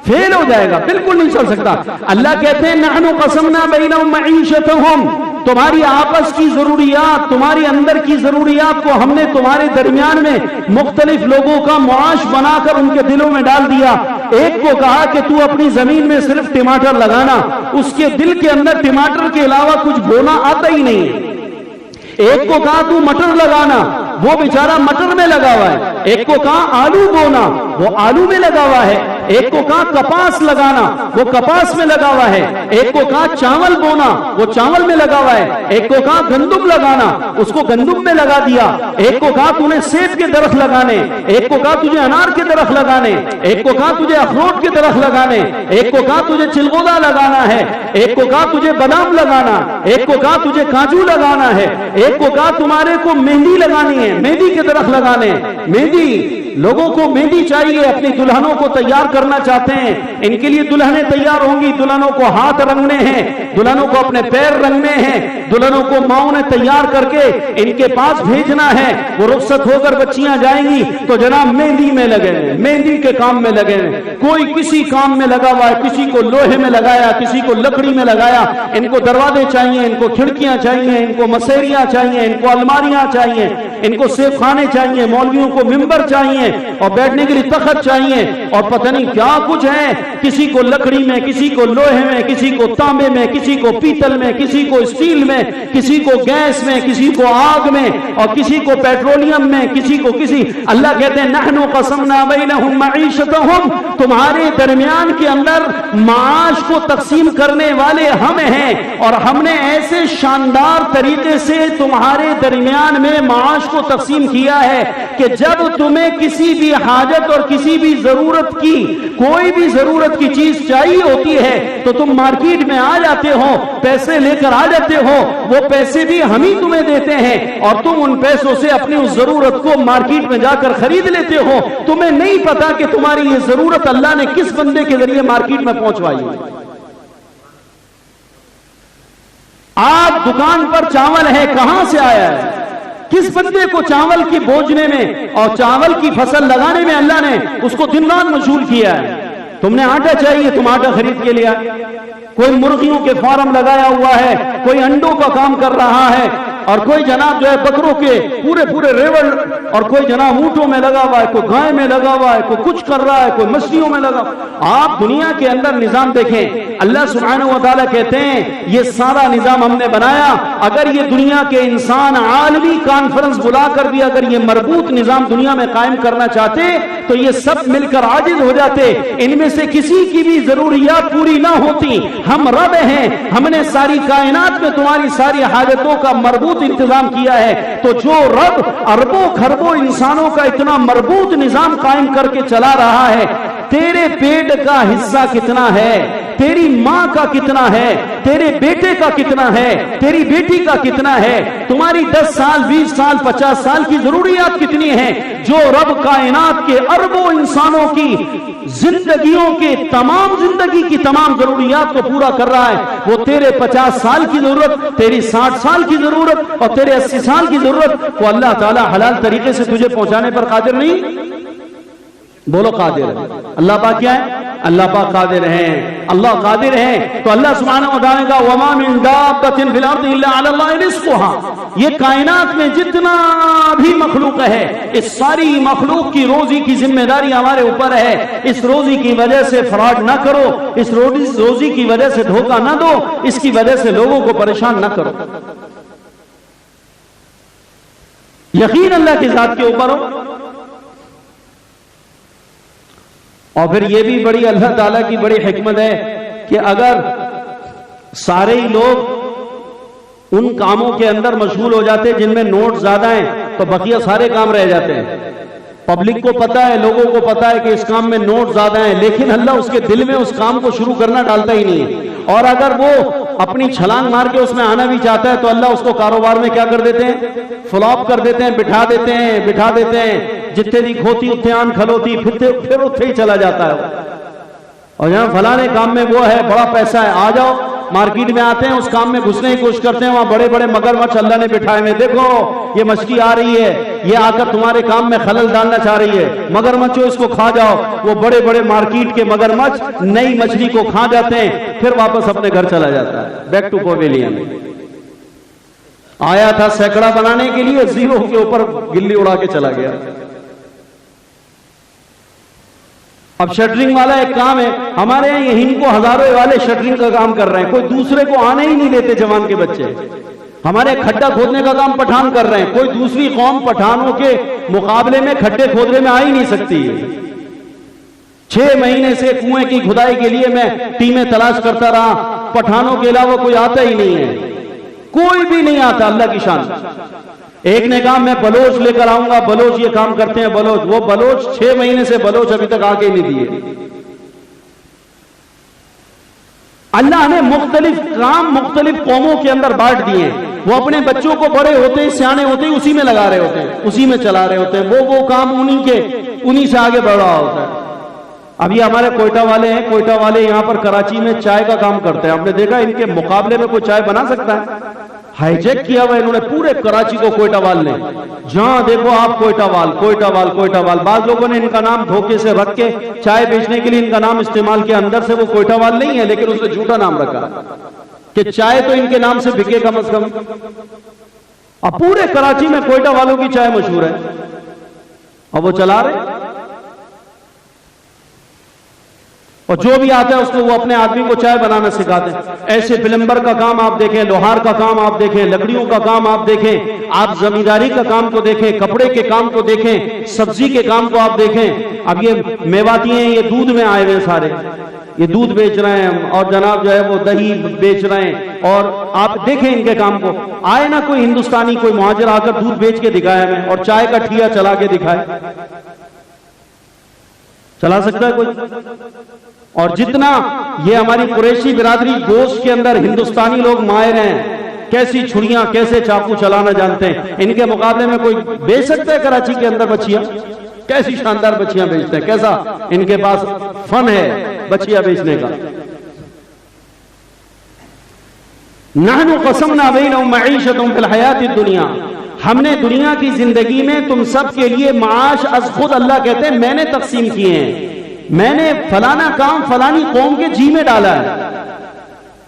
فیل ہو جائے گا، بالکل نہیں چل سکتا. اللہ کہتے ہیں نحن قسمنا بینہم معیشتہم، تمہاری آپس کی ضروریات، تمہاری اندر کی ضروریات کو ہم نے تمہارے درمیان میں مختلف لوگوں کا معاش بنا کر ان کے دلوں میں ڈال دیا. ایک کو کہا کہ تو اپنی زمین میں صرف ٹماٹر لگانا، اس کے دل کے اندر ٹماٹر کے علاوہ کچھ بونا آتا ہی نہیں ہے. ایک کو کہا تو مٹر لگانا، وہ بیچارہ مٹر میں لگا ہوا ہے. ایک کو کہا آلو بونا، وہ آلو میں لگا ہوا ہے. ایک کو کہا کپاس لگانا، وہ کپاس میں لگا ہوا ہے. ایک کو کہا چاول بونا، وہ چاول میں لگا ہوا ہے. ایک کو کہا گندم لگانا، اس کو گندم میں لگا دیا. ایک کو کہا تو نے سیب کے درخت لگانے، ایک کو کہا تجھے انار کے درخت لگانے، ایک کو کہا تجھے اخروٹ کے درخت لگانے، ایک کو کہا تجھے چلغوزہ لگانا ہے، ایک کو کہا تجھے بادام لگانا، ایک کو کہا تجھے کاجو لگانا ہے، ایک کو کہا تمہارے کو مہندی لگانی ہے، مہندی کے درخت لگانے. مہندی، لوگوں کو مہندی چاہیے، اپنی دلہنوں کو تیار کرنا چاہتے ہیں. ان کے لیے دلہنیں تیار ہوں گی، دلہنوں کو ہاتھ رنگنے ہیں، دلہنوں کو اپنے پیر رنگنے ہیں، دلہنوں کو ماؤں نے تیار کر کے ان کے پاس بھیجنا ہے. وہ رخصت ہو کر بچیاں جائیں گی تو جناب مہندی میں لگے ہیں، مہندی کے کام میں لگے ہیں. کوئی کسی کام میں لگا ہوا ہے، کسی کو لوہے میں لگایا، کسی کو لکڑی میں لگایا. ان کو دروازے چاہیے، ان کو کھڑکیاں چاہیے، ان کو مسیریاں چاہیے، ان کو الماریاں چاہیے، ان کو سیب خانے چاہیے، مولویوں کو ممبر چاہیے اور بیٹھنے کے لیے تخت چاہیے اور پتہ نہیں کیا کچھ ہے. کسی کو لکڑی میں، کسی کو لوہے میں، کسی کو تانبے میں، کسی کو پیتل میں، کسی کو اسٹیل میں، کسی کو گیس میں، کسی کو آگ میں اور کسی کو پیٹرولیم میں، کسی کو کسی. اللہ کہتے ہیں نحن قسمنا بینہم معیشتہم، تمہارے درمیان کے اندر معاش کو تقسیم کرنے والے ہم ہیں اور ہم نے ایسے شاندار طریقے سے تمہارے درمیان میں معاش کو تقسیم کیا ہے کہ جب تمہیں کسی بھی حاجت اور کسی بھی ضرورت کی، کوئی بھی ضرورت کی چیز چاہیے ہوتی ہے تو تم مارکیٹ میں آ جاتے ہو، پیسے لے کر آ جاتے ہو. وہ پیسے بھی ہم ہی تمہیں دیتے ہیں اور تم ان پیسوں سے اپنی اس ضرورت کو مارکیٹ میں جا کر خرید لیتے ہو. تمہیں نہیں پتا کہ تمہاری یہ ضرورت اللہ نے کس بندے کے ذریعے مارکیٹ میں پہنچوائی ہے. آپ دکان پر چاول ہے، کہاں سے آیا ہے؟ کس بندے کو چاول کی بوجھنے میں اور چاول کی فصل لگانے میں اللہ نے اس کو دن رات مشغول کیا ہے. تم نے آٹا چاہیے، تم آٹا خرید کے لیا. کوئی مرغیوں کے فارم لگایا ہوا ہے، کوئی انڈوں کا کام کر رہا ہے اور کوئی جناب جو ہے بکروں کے پورے ریوڑ اور کوئی جناب اونٹوں میں لگا ہوا ہے، کوئی گائے میں لگا ہوا ہے، کوئی کچھ کر رہا ہے، کوئی مچھلیوں میں لگا. آپ دنیا کے اندر نظام دیکھیں. اللہ سبحانہ و تعالیٰ کہتے ہیں یہ سارا نظام ہم نے بنایا. اگر یہ دنیا کے انسان عالمی کانفرنس بلا کر بھی اگر یہ مربوط نظام دنیا میں قائم کرنا چاہتے تو یہ سب مل کر عاجز ہو جاتے. ان میں سے کسی کی بھی ضروریات پوری نہ ہوتی. ہم رب ہیں، ہم نے ساری کائنات میں تمہاری ساری حاجتوں کا مربوط انتظام کیا ہے. تو جو رب اربوں خربوں انسانوں کا اتنا مربوط نظام قائم کر کے چلا رہا ہے، تیرے پیٹ کا حصہ کتنا ہے، تیری ماں کا کتنا ہے، تیرے بیٹے کا کتنا ہے، تیری بیٹی کا کتنا ہے، تمہاری 10 سال 20 سال 50 سال کی ضروریات کتنی ہیں. جو رب کائنات کے اربوں انسانوں کی زندگیوں کے زندگی کی تمام ضروریات کو پورا کر رہا ہے، وہ تیرے 50 سال کی ضرورت، تیری 60 سال کی ضرورت اور تیرے 80 سال کی ضرورت وہ اللہ تعالی حلال طریقے سے تجھے پہنچانے پر قادر نہیں؟ بولو قادر ہے. اللہ پاک کیا ہے؟ اللہ پاک قادر ہیں، اللہ قادر ہیں۔ تو اللہ سبحانہ و تعالیٰ کا وما من دابۃ فی الارض الا علی اللہ رزقها، یہ کائنات میں جتنا بھی مخلوق ہے اس ساری مخلوق کی روزی کی ذمہ داری ہمارے اوپر ہے۔ اس روزی کی وجہ سے فراڈ نہ کرو، اس روزی کی وجہ سے دھوکہ نہ دو، اس کی وجہ سے لوگوں کو پریشان نہ کرو، یقین اللہ کی ذات کے اوپر ہو۔ اور پھر یہ بھی بڑی اللہ تعالیٰ کی بڑی حکمت ہے کہ اگر سارے ہی لوگ ان کاموں کے اندر مشغول ہو جاتے جن میں نوٹ زیادہ ہیں تو بقیہ سارے کام رہ جاتے ہیں۔ پبلک کو پتا ہے، لوگوں کو پتا ہے کہ اس کام میں نوٹ زیادہ ہیں، لیکن اللہ اس کے دل میں اس کام کو شروع کرنا ڈالتا ہی نہیں ہے۔ اور اگر وہ اپنی چھلانگ مار کے اس میں آنا بھی چاہتا ہے تو اللہ اس کو کاروبار میں کیا کر دیتے ہیں؟ فلاپ کر دیتے ہیں، بٹھا دیتے ہیں، جتنے دی کھوتی اتنے آن کھلوتی، پھر اتنے ہی چلا جاتا ہے۔ اور جہاں فلانے کام میں وہ ہے، بڑا پیسہ ہے، آ جاؤ، مارکیٹ میں آتے ہیں، اس کام میں گھسنے کی کوشش کرتے ہیں، وہاں بڑے بڑے مگرمچھ اللہ نے بٹھائے ہوئے، دیکھو یہ مچھلی آ رہی ہے، یہ آ کر تمہارے کام میں خلل ڈالنا چاہ رہی ہے، مگرمچھو اس کو کھا جاؤ۔ وہ بڑے بڑے مارکیٹ کے مگرمچھ نئی مچھلی کو کھا جاتے ہیں، پھر واپس اپنے گھر چلا جاتا ہے، بیک ٹو پویلین۔ آیا تھا سینکڑا بنانے کے لیے، زیرو کے اوپر گلی اڑا کے چلا گیا۔ اب شٹرنگ والا ایک کام ہے ہمارے یہاں، یہیں کو ہزاروں والے شٹرنگ کا کام کر رہے ہیں، کوئی دوسرے کو آنے ہی نہیں دیتے جوان کے بچے۔ ہمارے کھڈا کھودنے کا کام پٹھان کر رہے ہیں، کوئی دوسری قوم پٹھانوں کے مقابلے میں کھڈے کھودنے میں آ ہی نہیں سکتی۔ 6 مہینے سے کنویں کی کھدائی کے لیے میں ٹیمیں تلاش کرتا رہا، پٹھانوں کے علاوہ کوئی آتا ہی نہیں ہے، کوئی بھی نہیں آتا، اللہ کی شان۔ ایک نے کہا میں بلوچ لے کر آؤں گا، بلوچ یہ کام کرتے ہیں، بلوچ، وہ بلوچ 6 مہینے سے بلوچ ابھی تک آگے نہیں دیے۔ اللہ نے مختلف کام مختلف قوموں کے اندر بانٹ دیے، وہ اپنے بچوں کو بڑے ہوتے ہیں، سیانے ہوتے ہیں، اسی میں لگا رہے ہوتے ہیں، اسی میں چلا رہے ہوتے ہیں، وہ کام انہی سے آگے بڑھ رہا ہوتا ہے۔ اب یہ ہمارے کوئٹہ والے ہیں، کوئٹہ والے یہاں پر کراچی میں چائے کا کام کرتے ہیں، ہم نے دیکھا ان کے مقابلے میں کوئی چائے بنا سکتا ہے؟ ہائی جیک کیا ہوا انہوں نے پورے کراچی کو کوئٹہ وال نے، جہاں دیکھو آپ کوئٹہ وال، کوئٹہ وال، کوئٹہ وال۔ بعض لوگوں نے ان کا نام دھوکے سے رکھ کے چائے بیچنے کے لیے ان کا نام استعمال کیا، اندر سے وہ کوئٹہ وال نہیں ہے، لیکن اس نے جھوٹا نام رکھا کہ چائے تو ان کے نام سے بکے کم از کم۔ اب پورے کراچی میں کوئٹہ والوں کی چائے مشہور ہے اور وہ چلا رہے، اور جو بھی آتا ہے اس کو وہ اپنے آدمی کو چائے بنانا سکھاتے ہیں۔ ایسے پلمبر کا کام آپ دیکھیں، لوہار کا کام آپ دیکھیں، لکڑیوں کا کام آپ دیکھیں، آپ زمینداری کا کام کو دیکھیں، کپڑے کے کام کو دیکھیں، سبزی کے کام کو آپ دیکھیں۔ اب یہ میواتی ہیں، یہ دودھ میں آئے ہوئے سارے، یہ دودھ بیچ رہے ہیں، اور جناب جو ہے وہ دہی بیچ رہے ہیں، اور آپ دیکھیں ان کے کام کو۔ آئے نا کوئی ہندوستانی، کوئی مہاجر آ کر دودھ بیچ کے دکھائے ہمیں، اور چائے کا ٹھیا چلا کے دکھائے، چلا سکتا ہے کوئی؟ اور جتنا یہ ہماری قریشی برادری گوشت کے اندر ہندوستانی لوگ ماہر ہیں، کیسی چھڑیاں کیسے چاقو چلانا جانتے ہیں، ان کے مقابلے میں کوئی بیچ سکتا ہے کراچی کے اندر بچیاں؟ کیسی شاندار بچیاں بیچتے ہیں، کیسا ان کے پاس فن ہے بچیاں بیچنے کا۔ نحن قسمنا بینہم معیشتہم فی الحیات الدنیا، ہم نے دنیا کی زندگی میں تم سب کے لیے معاش از خود، اللہ کہتے ہیں میں نے تقسیم کیے ہیں، میں نے فلانا کام فلانی قوم کے جی میں ڈالا ہے۔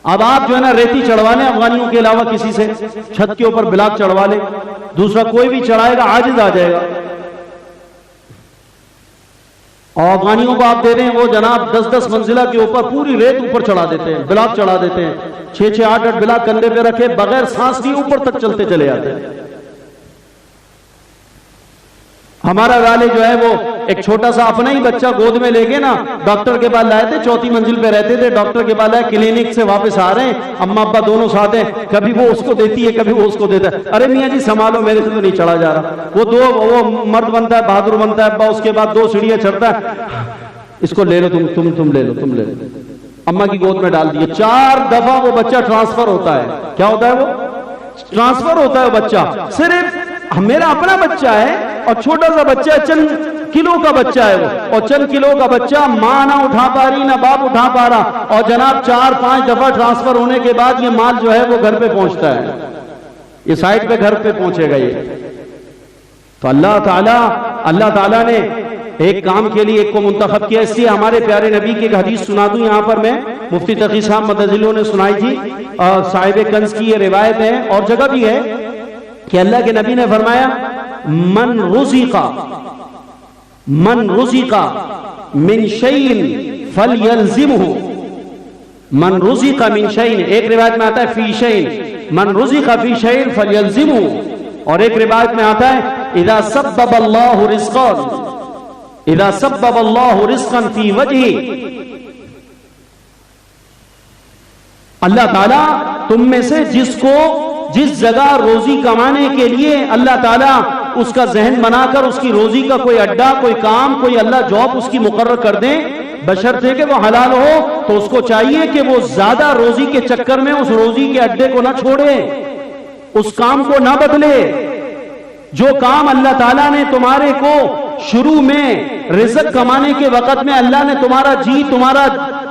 اب آپ جو ہے نا ریتی چڑھوا لیں افغانیوں کے علاوہ کسی سے، چھت کے اوپر بلاک چڑھوا لیں، دوسرا کوئی بھی چڑھائے گا عاجز آ جائے گا۔ اور افغانیوں کو آپ دے رہے ہیں، وہ جناب 10-10 منزلہ کے اوپر پوری ریت اوپر چڑھا دیتے ہیں، بلاک چڑھا دیتے ہیں، 6-6 8-8 بلاک کندھے پہ رکھے بغیر سانس لیے اوپر تک چلتے چلے جاتے ہیں۔ ہمارا والے جو ہے وہ ایک چھوٹا سا اپنا ہی بچہ گود میں لے کے نا ڈاکٹر کے پاس لائے تھے، 4تھی منزل پہ رہتے تھے، ڈاکٹر کے پاس لائے، کلینک سے واپس آ رہے ہیں، اما ابا دونوں ساتھ ہیں، کبھی وہ اس کو دیتی ہے کبھی وہ اس کو دیتا ہے، ارے میاں جی سنبھالو میرے سے تو نہیں چڑھا جا رہا۔ وہ مرد بنتا ہے، بہادر بنتا ہے ابا، اس کے بعد 2 سیڑھیاں چڑھتا ہے، اس کو لے لو تم لے لو، اما کی گود میں ڈال دیے۔ 4 دفعہ وہ بچہ ٹرانسفر ہوتا ہے، کیا ہوتا ہے؟ وہ ٹرانسفر ہوتا ہے بچہ، صرف میرا اپنا بچہ ہے اور چھوٹا سا بچہ ہے، چند کلو کا بچہ ہے وہ، اور چند کلو کا بچہ ماں نہ اٹھا پا رہی نہ باپ اٹھا پا رہا، اور جناب 4-5 دفعہ ٹرانسفر ہونے کے بعد یہ مال جو ہے وہ گھر پہ پہنچتا ہے، یہ سائٹ پہ گھر پہ پہنچے گا۔ یہ تو اللہ تعالیٰ نے ایک کام کے لیے ایک کو منتخب کیا. اس لیے ہمارے پیارے نبی کی ایک حدیث سنا دوں یہاں پر میں, مفتی تقی صاحب مدذلوں نے سنائی تھی, صاحب کنز کی یہ روایت ہے اور جگہ بھی ہے کہ اللہ کے نبی نے فرمایا من رزق من شیء فلیلزمہ, من رزق من شیء, ایک روایت میں آتا ہے فی شیء, من رزق فی شیء فلیلزمہ, اور ایک روایت میں آتا ہے اذا سبب اللہ رزقا فی وجہہ, اللہ تعالیٰ تم میں سے جس جگہ روزی کمانے کے لیے اللہ تعالیٰ اس کا ذہن بنا کر اس کی روزی کا کوئی اڈا, کوئی کام, کوئی اللہ جاب اس کی مقرر کر دیں, بشرطے کہ وہ حلال ہو, تو اس کو چاہیے کہ وہ زیادہ روزی کے چکر میں اس روزی کے اڈے کو نہ چھوڑے, اس کام کو نہ بدلے. جو کام اللہ تعالیٰ نے تمہارے کو شروع میں رزق کمانے کے وقت میں اللہ نے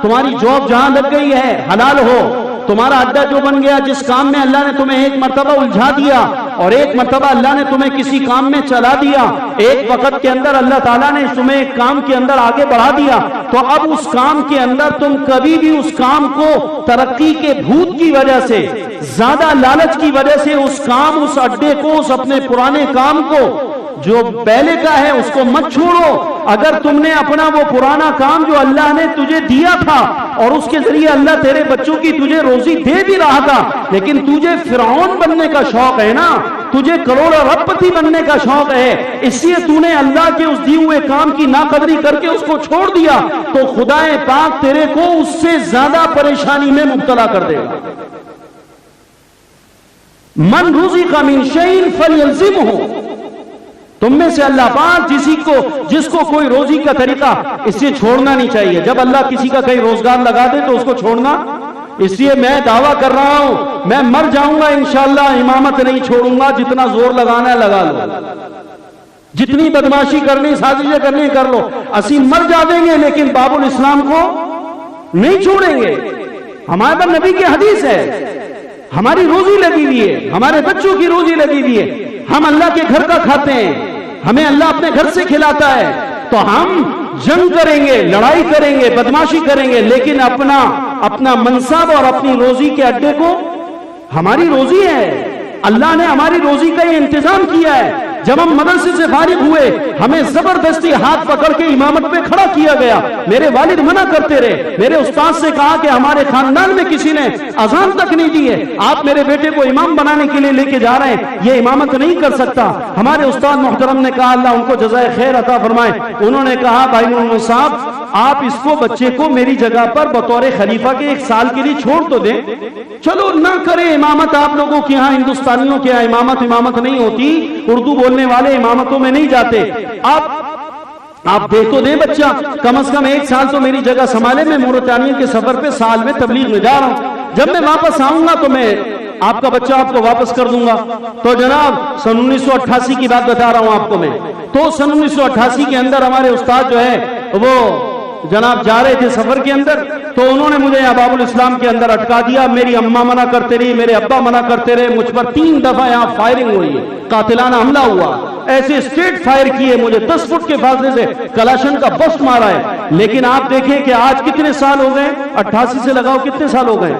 تمہاری جاب جہاں لگ گئی ہے حلال ہو, تمہارا اڈا جو بن گیا, جس کام میں اللہ نے تمہیں ایک مرتبہ الجھا دیا اور ایک مرتبہ اللہ نے تمہیں کسی کام میں چلا دیا, ایک وقت کے اندر اللہ تعالیٰ نے تمہیں ایک کام کے اندر آگے بڑھا دیا, تو اب اس کام کے اندر تم کبھی بھی اس کام کو ترقی کے بھوت کی وجہ سے, زیادہ لالچ کی وجہ سے اس اڈے کو, اس اپنے پرانے کام کو جو پہلے کا ہے اس کو مت چھوڑو. اگر تم نے اپنا وہ پرانا کام جو اللہ نے تجھے دیا تھا اور اس کے ذریعے اللہ تیرے بچوں کی تجھے روزی دے بھی رہا تھا, لیکن تجھے فرعون بننے کا شوق ہے نا, تجھے کروڑ ارب پتی بننے کا شوق ہے, اس لیے تو نے اللہ کے اس دیے ہوئے کام کی ناقدری کر کے اس کو چھوڑ دیا, تو خدا پاک تیرے کو اس سے زیادہ پریشانی میں مبتلا کر دے گا. من رزق من شیء فلیلزمہ, تم میں سے اللہ پاک جس کو کوئی روزی کا طریقہ, اس سے چھوڑنا نہیں چاہیے. جب اللہ کسی کا کہیں روزگار لگا دے تو اس کو چھوڑنا, اس لیے میں دعویٰ کر رہا ہوں میں مر جاؤں گا انشاءاللہ امامت نہیں چھوڑوں گا, جتنا زور لگانا ہے لگا لو, جتنی بدماشی کرنی, سازشیں کرنی کر لو, اسی مر جائیں گے لیکن باب الاسلام کو نہیں چھوڑیں گے. ہمارے پر نبی کی حدیث ہے, ہماری روزی لگی ہوئی ہے, ہمارے بچوں کی روزی لگی ہوئی ہے, ہم اللہ کے گھر کا کھاتے ہیں, ہمیں اللہ اپنے گھر سے کھلاتا ہے, تو ہم جنگ کریں گے, لڑائی کریں گے, بدماشی کریں گے, لیکن اپنا منصب اور اپنی روزی کے اڈے کو, ہماری روزی ہے, اللہ نے ہماری روزی کا یہ انتظام کیا ہے. جب ہم مدرسے سے فارغ ہوئے ہمیں زبردستی ہاتھ پکڑ کے امامت پہ کھڑا کیا گیا, میرے والد منع کرتے رہے, میرے استاد سے کہا کہ ہمارے خاندان میں کسی نے اذان تک نہیں دی ہے, آپ میرے بیٹے کو امام بنانے کے لیے لے کے جا رہے ہیں, یہ امامت نہیں کر سکتا. ہمارے استاد محترم نے کہا اللہ ان کو جزائے خیر عطا فرمائے, انہوں نے کہا بھائی محمد صاحب آپ اس کو بچے کو میری جگہ پر بطور خلیفہ کے 1 سال کے لیے چھوڑ تو دیں, چلو نہ کرے امامت. آپ لوگوں کے ہاں ہندوستانیوں کے ہاں امامت نہیں ہوتی, اردو بولنے والے امامتوں میں نہیں جاتے. آپ دے تو دیں بچہ, کم از کم 1 سال تو میری جگہ سنبھالے. میں موریٹانیہ کے سفر پہ سال میں تبلیغ میں جا رہا ہوں, جب میں واپس آؤں گا تو میں آپ کا بچہ آپ کو واپس کر دوں گا. تو جناب سن 1988 کی بات بتا رہا ہوں آپ کو میں, تو سن 1988 کے اندر ہمارے استاد جو ہے وہ جناب جا رہے تھے سفر کے اندر, تو انہوں نے مجھے باب الاسلام کے اندر اٹکا دیا. میری اماں منع کرتے رہی, میرے ابا منع کرتے رہے, مجھ پر 3 دفعہ یہاں فائرنگ ہوئی ہے, قاتلانہ حملہ ہوا, ایسے اسٹریٹ فائر کیے, مجھے 10 فٹ کے فاصلے سے کلاشن کا بسٹ مارا ہے. لیکن آپ دیکھیں کہ آج کتنے سال ہو گئے, 88 سے لگاؤ کتنے سال ہو گئے,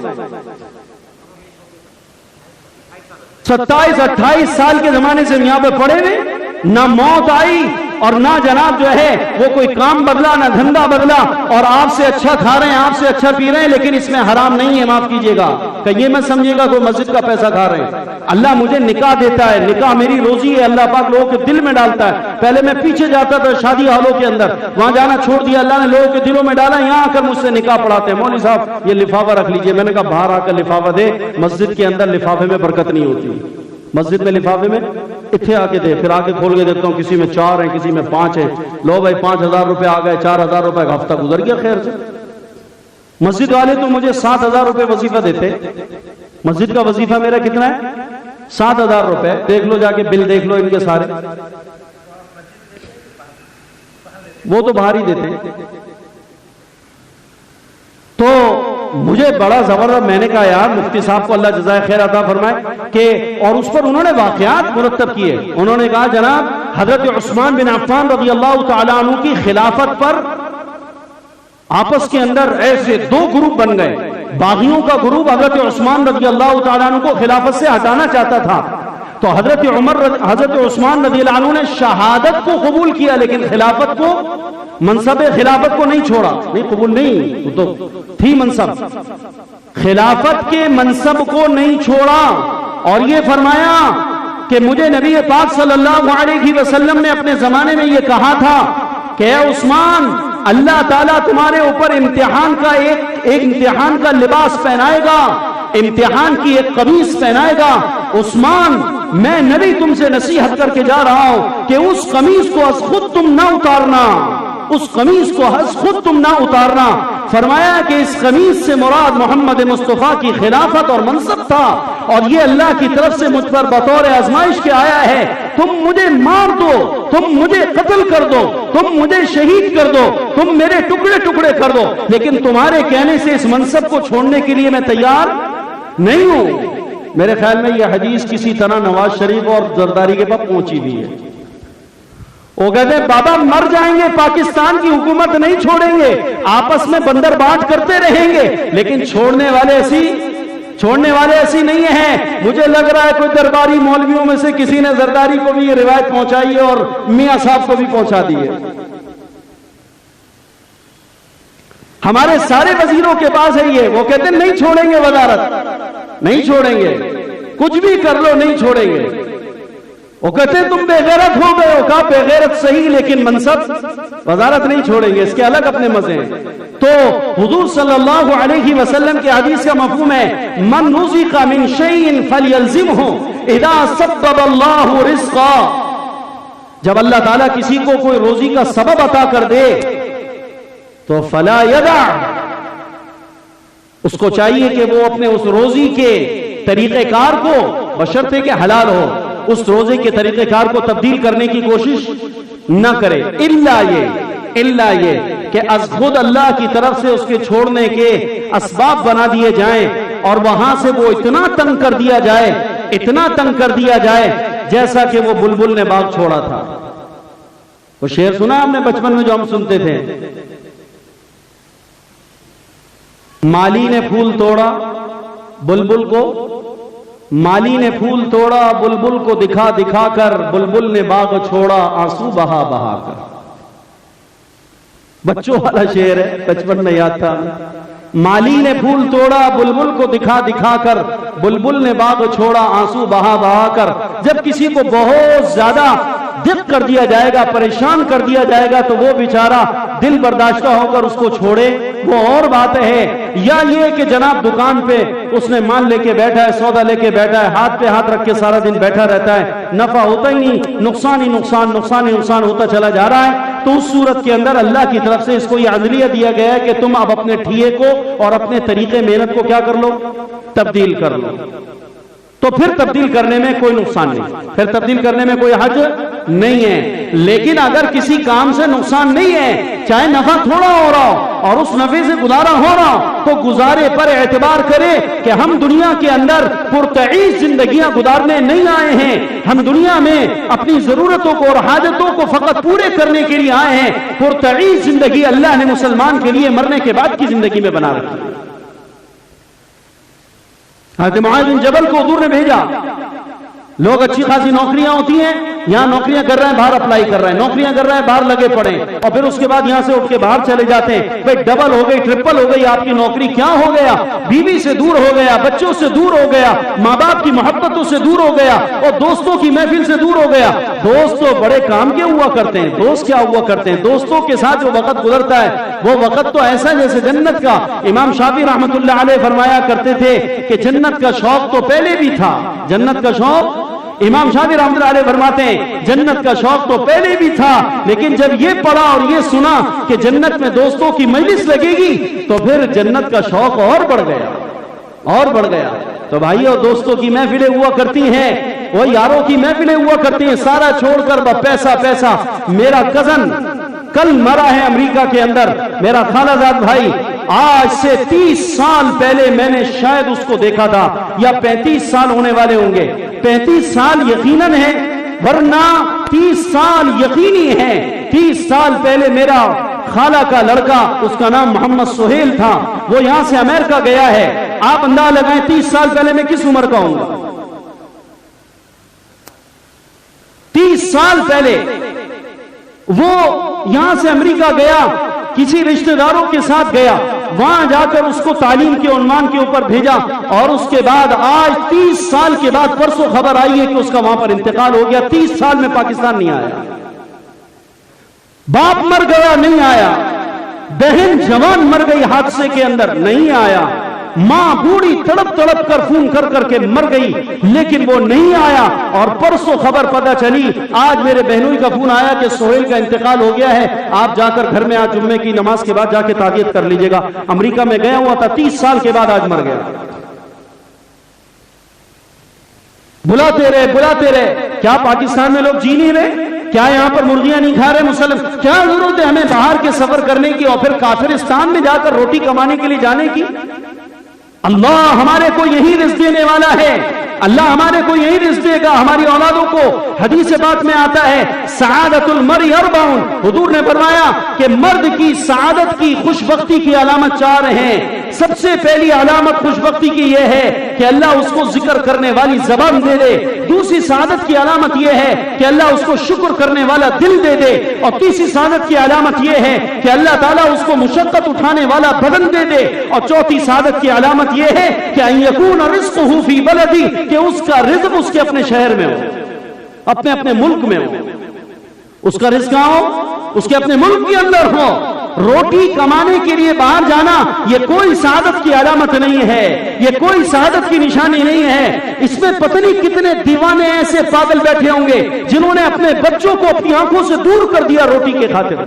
27-28 سال کے زمانے سے یہاں پہ پڑے ہوئے, نہ موت آئی اور نہ جناب جو ہے وہ کوئی کام بدلا, نہ دھندا بدلا, اور آپ سے اچھا کھا رہے ہیں, آپ سے اچھا پی رہے ہیں, لیکن اس میں حرام نہیں ہے, معاف کیجئے گا کہ یہ مت سمجھے گا کوئی مسجد کا پیسہ کھا رہے ہیں. اللہ مجھے نکاح دیتا ہے, نکاح میری روزی ہے, اللہ پاک لوگوں کے دل میں ڈالتا ہے. پہلے میں پیچھے جاتا تھا شادی ہالوں کے اندر, وہاں جانا چھوڑ دیا, اللہ نے لوگوں کے دلوں میں ڈالا, یہاں آ کر مجھ سے نکاح پڑھاتے ہیں. مولوی صاحب یہ لفافہ رکھ لیجئے. میں نے کہا باہر آ کر لفافہ دے, مسجد کے اندر لفافے میں برکت نہیں ہوتی, مسجد میں لفافے میں اتنے آ کے دے, پھر آ کے کھول کے دیتا ہوں, کسی میں 4 ہیں, کسی میں 5 ہیں. لو بھائی 5,000 روپے آ گئے, 4,000 روپے کا ہفتہ گزر گیا خیر سے. مسجد والے تو مجھے 7,000 روپے وظیفہ دیتے. مسجد کا وظیفہ میرا کتنا ہے, 7,000 روپے. دیکھ لو جا کے بل دیکھ لو ان کے سارے, وہ تو باہر ہی دیتے. تو مجھے بڑا زبردست, میں نے کہا یار مفتی صاحب کو اللہ جزائے خیر عطا فرمائے کہ, اور اس پر انہوں نے واقعات مرتب کیے. انہوں نے کہا جناب حضرت عثمان بن عفان رضی اللہ تعالیٰ عنہ کی خلافت پر آپس کے اندر ایسے دو گروپ بن گئے. باغیوں کا گروپ حضرت عثمان رضی اللہ تعالیٰ عنہ کو خلافت سے ہٹانا چاہتا تھا، تو حضرت عثمان رضی اللہ عنہ نے شہادت کو قبول کیا، لیکن خلافت کو، منصب خلافت کو نہیں چھوڑا. نہیں، قبول نہیں، وہ تو تھی منصب، خلافت کے منصب کو نہیں چھوڑا. اور یہ فرمایا کہ مجھے نبی پاک صلی اللہ علیہ وسلم نے اپنے زمانے میں یہ کہا تھا کہ اے عثمان، اللہ تعالیٰ تمہارے اوپر امتحان کا ایک امتحان کا لباس پہنائے گا، امتحان کی ایک قمیص پہنائے گا. عثمان، میں نبی تم سے نصیحت کر کے جا رہا ہوں کہ اس قمیص کو از خود تم نہ اتارنا، اس قمیص کو از خود تم نہ اتارنا. فرمایا کہ اس قمیص سے مراد محمد مصطفیٰ کی خلافت اور منصب تھا، اور یہ اللہ کی طرف سے مجھ پر بطور آزمائش کے آیا ہے. تم مجھے مار دو، تم مجھے قتل کر دو، تم مجھے شہید کر دو، تم میرے ٹکڑے ٹکڑے کر دو، لیکن تمہارے کہنے سے اس منصب کو چھوڑنے کے لیے میں تیار نہیں ہوں. میرے خیال میں یہ حدیث کسی طرح نواز شریف اور زرداری کے پاس پہنچی بھی ہے. وہ کہتے ہیں بابا مر جائیں گے، پاکستان کی حکومت نہیں چھوڑیں گے، آپس میں بندر بانٹ کرتے رہیں گے، لیکن چھوڑنے والے ایسی نہیں ہیں. مجھے لگ رہا ہے کوئی درباری مولویوں میں سے کسی نے زرداری کو بھی یہ روایت پہنچائی ہے اور میاں صاحب کو بھی پہنچا دی ہے. ہمارے سارے وزیروں کے پاس ہے یہ. وہ کہتے ہیں نہیں چھوڑیں گے وزارت، نہیں چھوڑیں گے، کچھ بھی کر لو نہیں چھوڑیں گے. وہ کہتے ہیں تم بے غیرت ہو گئے ہو. کہا بے غیرت صحیح، لیکن منصب وزارت نہیں چھوڑیں گے، اس کے الگ اپنے مزے ہیں. تو حضور صلی اللہ علیہ وسلم کی حدیث کا مفہوم ہے من رزق من شیء فلیلزمہ اذا سبب اللہ رزقا. جب اللہ تعالیٰ کسی کو کوئی روزی کا سبب عطا کر دے تو فلا یدع، اس کو چاہیے کہ وہ اپنے اس روزی کے طریقہ کار کو، بشرطے کہ حلال ہو، اس روزے کے طریقہ کار کو تبدیل کرنے کی کوشش نہ کرے. الا یہ کہ از خود اللہ کی طرف سے اس کے چھوڑنے کے اسباب بنا دیے جائیں، اور وہاں سے وہ اتنا تنگ کر دیا جائے جیسا کہ وہ بلبل نے باغ چھوڑا تھا. وہ شعر سنا ہم نے بچپن میں جو ہم سنتے تھے، مالی نے پھول توڑا بلبل کو، مالی نے پھول توڑا بلبل کو دکھا دکھا کر، بلبل نے باغ چھوڑا آنسو بہا بہا کر. بچوں والا شعر ہے، بچپن میں یاد تھا. مالی نے پھول توڑا بلبل کو دکھا دکھا کر، بلبل نے باغ چھوڑا آنسو بہا بہا کر. جب کسی کو بہت زیادہ دق کر دیا جائے گا، پریشان کر دیا جائے گا، تو وہ بیچارہ دل برداشتہ ہو کر اس کو چھوڑے وہ اور بات ہے. یا یہ کہ جناب دکان پہ اس نے مال لے کے بیٹھا ہے، سودا لے کے بیٹھا ہے، ہاتھ پہ ہاتھ رکھ کے سارا دن بیٹھا رہتا ہے، نفع ہوتا ہی نہیں، نقصان ہی نقصان ہوتا چلا جا رہا ہے. تو اس صورت کے اندر اللہ کی طرف سے اس کو یہ عدلیہ دیا گیا ہے کہ تم اب اپنے ٹھیے کو اور اپنے طریقے محنت کو کیا کر لو، تبدیل کر لو. تو پھر تبدیل کرنے میں کوئی نقصان نہیں، پھر تبدیل کرنے میں کوئی حرج نہیں ہے. لیکن اگر کسی کام سے نقصان نہیں ہے، چاہے نفع تھوڑا ہو رہا ہو اور اس نفع سے گزارا ہو رہا ہو، تو گزارے پر اعتبار کرے کہ ہم دنیا کے اندر پرتعیش زندگیاں گزارنے نہیں آئے ہیں. ہم دنیا میں اپنی ضرورتوں کو اور حاجتوں کو فقط پورے کرنے کے لیے آئے ہیں. پرتعیش زندگی اللہ نے مسلمان کے لیے مرنے کے بعد کی زندگی میں بنا رکھی ہے. حضرت معاذ بن جبل کو حضور نے بھیجا. لوگ اچھی خاصی نوکریاں ہوتی ہیں، یہاں نوکریاں کر رہے ہیں، باہر اپلائی کر رہے ہیں، نوکریاں کر رہے ہیں، باہر لگے پڑے ہیں، اور پھر اس کے بعد یہاں سے اٹھ کے باہر چلے جاتے ہیں. بھئی ڈبل ہو گئی، ٹرپل ہو گئی آپ کی نوکری. کیا ہو گیا؟ بیوی سے دور ہو گیا، بچوں سے دور ہو گیا، ماں باپ کی محبتوں سے دور ہو گیا، اور دوستوں کی محفل سے دور ہو گیا. دوست تو بڑے کام کے ہوا کرتے ہیں. دوست کیا ہوا کرتے ہیں؟ دوستوں کے ساتھ جو وقت گزرتا ہے وہ وقت تو ایسا جیسے جنت کا. امام شافعی رحمۃ اللہ علیہ فرمایا کرتے تھے کہ جنت کا شوق تو پہلے بھی تھا. جنت کا شوق، امام شافعی رحمۃ اللہ علیہ فرماتے ہیں جنت کا شوق تو پہلے بھی تھا، لیکن جب یہ پڑھا اور یہ سنا کہ جنت میں دوستوں کی مجلس لگے گی تو پھر جنت کا شوق اور بڑھ گیا. تو بھائیو، دوستوں کی محفلیں ہوا کرتی ہیں، وہ یاروں کی محفلیں ہوا کرتی ہیں، سارا چھوڑ کر پیسہ. میرا کزن کل مرا ہے امریکہ کے اندر، میرا خالہ زاد بھائی. آج سے 30 سال پہلے میں نے شاید اس کو دیکھا تھا، یا 35 سال ہونے والے ہوں گے. 35 سال یقیناً ہے ورنہ 30 سال یقینی ہے 30 سال پہلے میرا خالہ کا لڑکا، اس کا نام محمد سہیل تھا، وہ یہاں سے امریکہ گیا ہے. آپ اندازہ لگائیں 30 سال پہلے میں کس عمر کا ہوں گا؟ 30 سال پہلے وہ یہاں سے امریکہ گیا، کسی رشتہ داروں کے ساتھ گیا، وہاں جا کر اس کو تعلیم کے عنوان کے اوپر بھیجا، اور اس کے بعد آج 30 سال کے بعد پرسوں خبر آئی ہے کہ اس کا وہاں پر انتقال ہو گیا. 30 سال میں پاکستان نہیں آیا. باپ مر گیا نہیں آیا، بہن جوان مر گئی حادثے کے اندر نہیں آیا، ماں بوڑھی تڑپ تڑپ کر فون کر کر کے مر گئی لیکن وہ نہیں آیا. اور پرسوں خبر پتہ چلی، آج میرے بہنوئی کا فون آیا کہ سہیل کا انتقال ہو گیا ہے، آپ جا کر گھر میں آج جمعے کی نماز کے بعد جا کے تعزیت کر لیجئے گا. امریکہ میں گیا ہوا تھا، 30 سال کے بعد آج مر گیا. بلاتے رہے. کیا پاکستان میں لوگ جی نہیں رہے؟ کیا یہاں پر مرغیاں نہیں کھا رہے مسلم؟ کیا ضرورت ہے ہمیں باہر کے سفر کرنے کی اور پھر کافرستان میں جا کر روٹی کمانے کے لیے جانے کی؟ اللہ ہمارے کو یہی رزق دینے والا ہے، اللہ ہمارے کو یہی رزق دے گا، ہماری اولادوں کو. حدیث پاک میں آتا ہے سعادت المرء اربع، حضور نے فرمایا کہ مرد کی سعادت کی خوش بختی کی علامت 4 ہیں. سب سے پہلی علامت خوش بختی کی یہ ہے کہ اللہ اس کو ذکر کرنے والی زبان دے دے. دوسری سعادت کی علامت یہ ہے کہ اللہ اس کو شکر کرنے والا دل دے دے. اور تیسری سعادت کی علامت یہ ہے کہ اللہ تعالیٰ اس کو مشقت اٹھانے والا بدن دے دے. اور چوتھی سعادت کی علامت یہ ہے کہ ان یکون رزقہ فی بلدی، کہ اس کا رزق اس کے اپنے شہر میں ہو، اپنے ملک میں ہو. اس کا رزق ہو اس کے اپنے ملک کے اندر ہو. روٹی کمانے کے لیے باہر جانا یہ کوئی سعادت کی علامت نہیں ہے، یہ کوئی سعادت کی نشانی نہیں ہے. اس میں پتہ نہیں کتنے دیوانے ایسے پاگل بیٹھے ہوں گے جنہوں نے اپنے بچوں کو اپنی آنکھوں سے دور کر دیا روٹی کے خاطر.